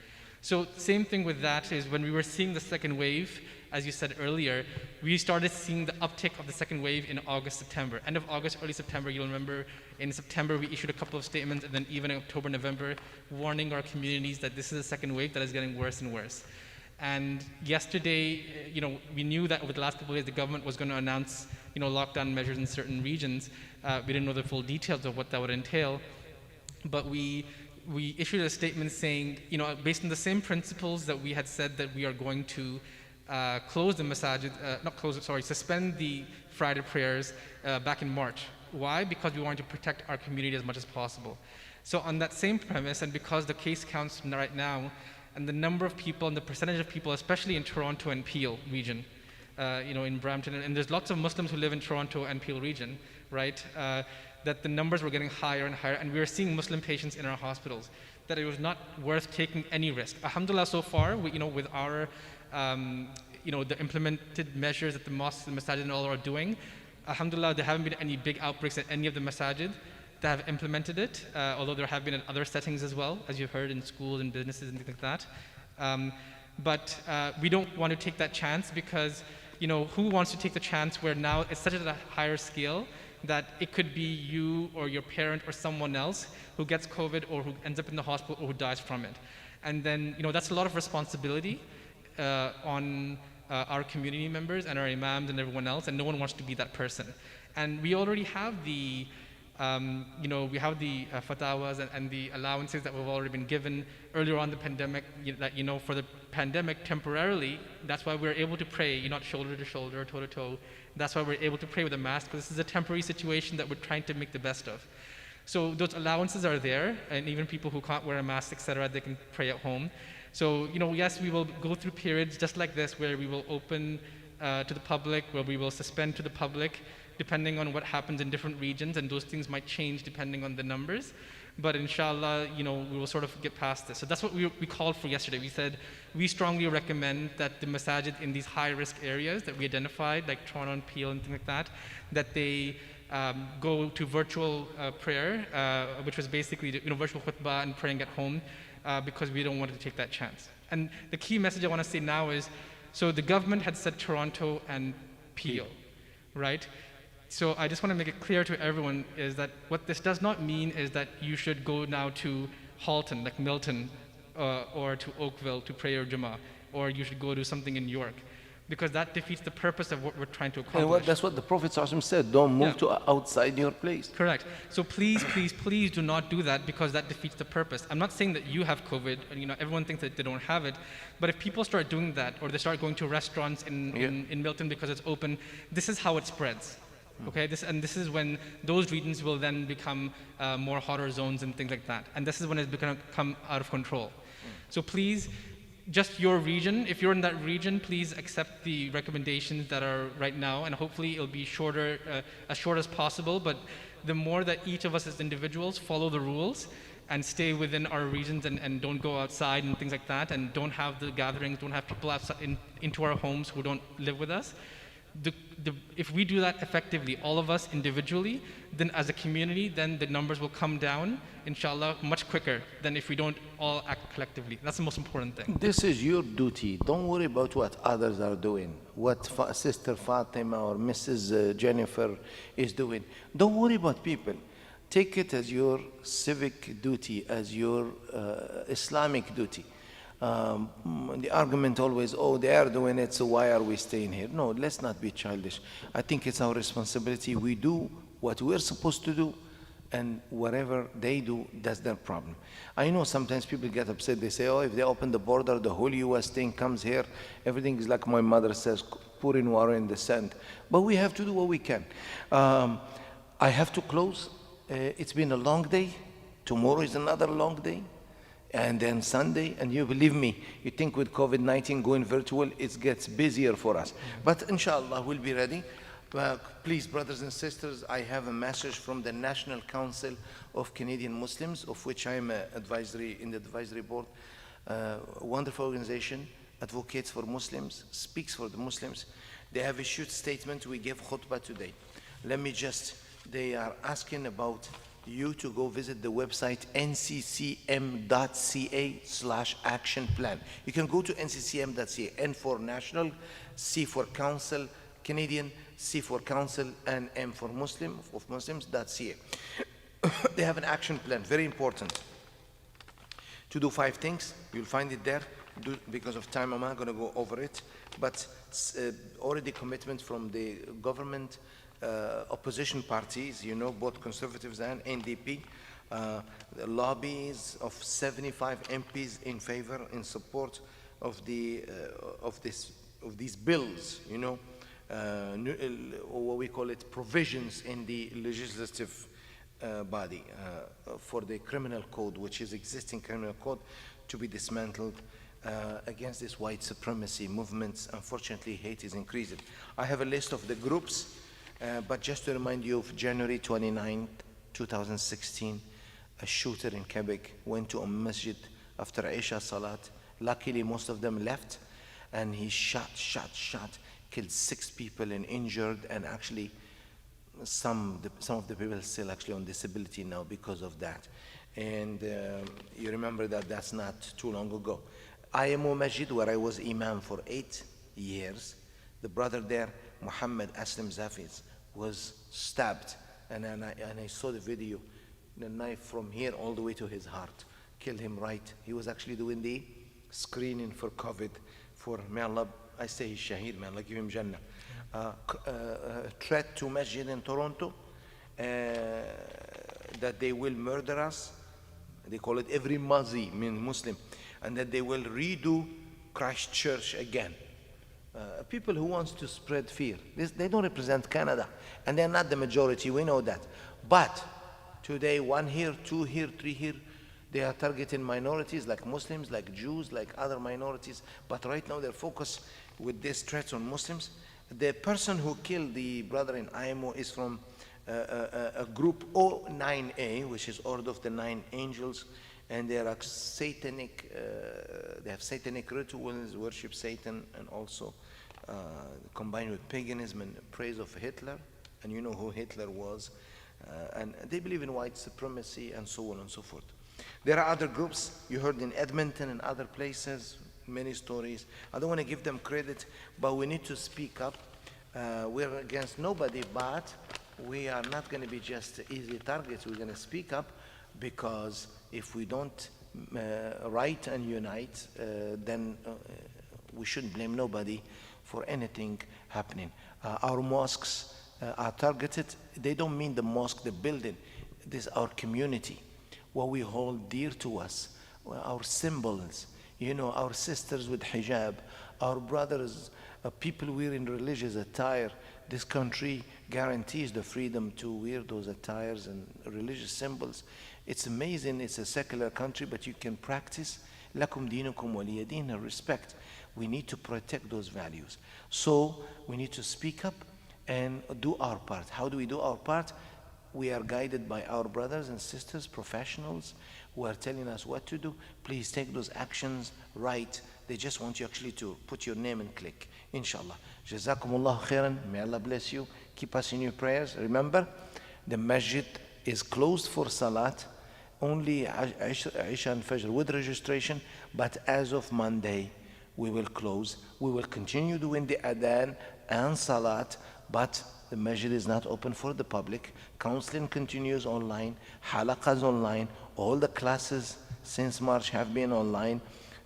So same thing with that is when we were seeing the second wave, as you said earlier, we started seeing the uptick of the second wave in August, September. End of August, early September, you'll remember in September we issued a couple of statements, and then even in October, November, warning our communities that this is a second wave that is getting worse and worse. And yesterday, we knew that over the last couple of days, the government was going to announce, lockdown measures in certain regions. We didn't know the full details of what that would entail, but we issued a statement saying, based on the same principles that we had said that we are going to close the masajid, suspend the Friday prayers back in March. Why? Because we wanted to protect our community as much as possible. So on that same premise, and because the case counts right now, and the number of people and the percentage of people, especially in Toronto and Peel region, in Brampton, and there's lots of Muslims who live in Toronto and Peel region, right? That the numbers were getting higher and higher, and we were seeing Muslim patients in our hospitals, that it was not worth taking any risk. Alhamdulillah, so far, with our, the implemented measures that the mosques and masajid and all are doing, alhamdulillah, there haven't been any big outbreaks at any of the masajid that have implemented it, although there have been in other settings as well, as you've heard in schools and businesses and things like that. But we don't want to take that chance because, who wants to take the chance where now it's such at a higher scale that it could be you or your parent or someone else who gets COVID or who ends up in the hospital or who dies from it. And then, that's a lot of responsibility on our community members and our imams and everyone else, and no one wants to be that person. And we already have the we have the fatawas and the allowances that we've already been given earlier on the pandemic, that, for the pandemic temporarily, that's why we're able to pray, not shoulder to shoulder, toe to toe. That's why we're able to pray with a mask, because this is a temporary situation that we're trying to make the best of. So those allowances are there, and even people who can't wear a mask, etc., they can pray at home. So, yes, we will go through periods just like this where we will open to the public, where we will suspend to the public, depending on what happens in different regions, and those things might change depending on the numbers. But inshallah, we will sort of get past this. So that's what we called for yesterday. We said we strongly recommend that the masajid in these high-risk areas that we identified, like Toronto and Peel and things like that, that they go to virtual prayer, which was basically virtual khutbah and praying at home, because we don't want to take that chance. And the key message I want to say now is, so the government had said Toronto and Peel, right? So I just want to make it clear to everyone is that what this does not mean is that you should go now to Halton, like Milton, or to Oakville to pray your Jummah, or you should go to something in York, because that defeats the purpose of what we're trying to accomplish. That's what the Prophet ﷺ said, don't move to outside your place. Correct. So please, please, please do not do that, because that defeats the purpose. I'm not saying that you have COVID, and everyone thinks that they don't have it, but if people start doing that, or they start going to restaurants in Milton because it's open, this is how it spreads. Okay, this is when those regions will then become more hotter zones and things like that. And this is when it's going to come out of control. So please, just your region, if you're in that region, please accept the recommendations that are right now, and hopefully it'll be shorter, as short as possible. But the more that each of us as individuals follow the rules and stay within our regions and don't go outside and things like that, and don't have the gatherings, don't have people outside into our homes who don't live with us, if we do that effectively, all of us individually, then as a community, then the numbers will come down, inshallah, much quicker than if we don't all act collectively. That's the most important thing. This is your duty. Don't worry about what others are doing, what Sister Fatima or Mrs. Jennifer is doing. Don't worry about people. Take it as your civic duty, as your Islamic duty. The argument always, they are doing it, so why are we staying here? No, let's not be childish. I think it's our responsibility. We do what we're supposed to do, and whatever they do, that's their problem. I know sometimes people get upset. They say, if they open the border, the whole US thing comes here. Everything is like my mother says, pouring water in the sand. But we have to do what we can. I have to close. It's been a long day. Tomorrow is another long day. And then Sunday, and you believe me, you think with COVID-19 going virtual, it gets busier for us. But inshallah, we'll be ready. Please, brothers and sisters, I have a message from the National Council of Canadian Muslims, of which I am in the advisory board. Wonderful organization, advocates for Muslims, speaks for the Muslims. They have issued statement. We gave khutbah today. They are asking about you to go visit the website nccm.ca/action plan. You can go to nccm.ca, N for national, C for council, Canadian, C for council, and M for Muslim, of Muslims.ca. They have an action plan, very important, to do 5 things. You'll find it there. Because of time, I'm not going to go over it, but it's already commitment from the government, opposition parties, you know, both conservatives and NDP, the lobbies of 75 MPs in favor, in support of the of these bills, you know, what we call it, provisions in the legislative body for the criminal code, which is existing criminal code, to be dismantled. Against this white supremacy movements. Unfortunately, hate is increasing. I have a list of the groups, but just to remind you, of January 29, 2016, a shooter in Quebec went to a masjid after Isha Salat. Luckily, most of them left, and he shot, killed 6 people and injured, and actually some of the people are still actually on disability now because of that. And you remember that that's not too long ago. IMO Masjid, where I was Imam for 8 years, the brother there, Muhammad Aslam Zafiz, was stabbed, and I saw the video, the knife from here all the way to his heart, killed him right. He was actually doing the screening for COVID, for, may Allah, I say he's Shaheed, may Allah give him Jannah. Threat to Masjid in Toronto, that they will murder us. They call it every Mazi, mean Muslim, and that they will redo Christchurch again. People who want to spread fear. They don't represent Canada, and they're not the majority, we know that. But today, 1 here, 2 here, 3 here, they are targeting minorities like Muslims, like Jews, like other minorities. But right now they're focused with this threats on Muslims. The person who killed the brother in IMO is from a group O9A, which is Order of the Nine Angels, and they are satanic, they have satanic rituals, worship Satan, and also combined with paganism and praise of Hitler, and you know who Hitler was, and they believe in white supremacy and so on and so forth. There are other groups, you heard in Edmonton and other places, many stories. I don't want to give them credit, but we need to speak up. We're against nobody, but we are not going to be just easy targets. We're going to speak up, because if we don't write and unite, then we shouldn't blame nobody for anything happening. Our mosques are targeted. They don't mean the mosque, the building. This is our community, what we hold dear to us, our symbols, you know, our sisters with hijab, our brothers, people wearing religious attire. This country guarantees the freedom to wear those attires and religious symbols. It's amazing, it's a secular country, but you can practice lakum dinukum waliya din, respect. We need to protect those values. So we need to speak up and do our part. How do we do our part? We are guided by our brothers and sisters, professionals, who are telling us what to do. Please take those actions right. They just want you actually to put your name and click, inshallah. Jazakumullah khairan. May Allah bless you. Keep us in your prayers. Remember, the masjid is closed for salat, only Isha and Fajr with registration, but as of Monday, we will close. We will continue doing the adhan and salat, but the masjid is not open for the public. Counseling continues online, halaqahs online, all the classes since March have been online,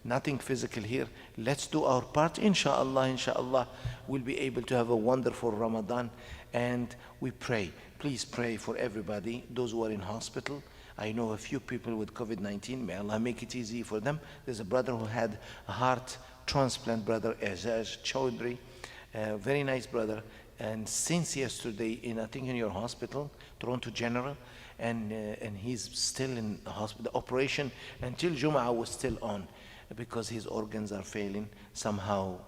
nothing physical here. Let's do our part, inshaAllah. Inshallah, we'll be able to have a wonderful Ramadan, and we pray. Please pray for everybody, those who are in hospital. I know a few people with COVID-19, may Allah make it easy for them. There's a brother who had a heart transplant, brother Azaz Chaudhry, very nice brother. And since yesterday, I think in your hospital, Toronto General, and he's still in the hospital. The operation until Jum'ah was still on, because his organs are failing somehow.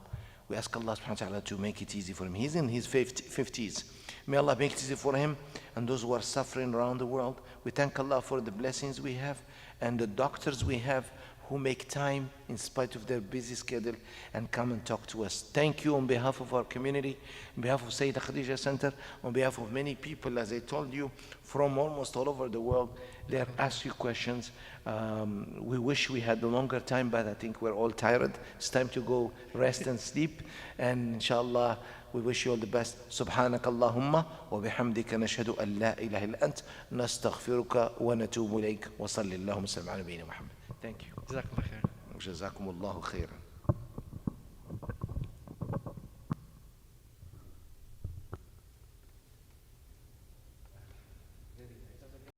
We ask Allah subhanahu wa ta'ala to make it easy for him. He's in his 50s. May Allah make it easy for him and those who are suffering around the world. We thank Allah for the blessings we have and the doctors we have who make time in spite of their busy schedule and come and talk to us. Thank you on behalf of our community, on behalf of Sayyidah Khadija Center, on behalf of many people, as I told you, from almost all over the world. They have asked you questions. We wish we had a longer time, but I think we're all tired. It's time to go rest and sleep. And inshallah, we wish you all the best. سبحانك اللهم وبحمدك نشهد أن لا إله إلا أنت نستغفرك ونتوب إليك وصلى اللهم وسلم على نبينا محمد. Thank you. جزاكم الله خير. جزاكم الله خيرا.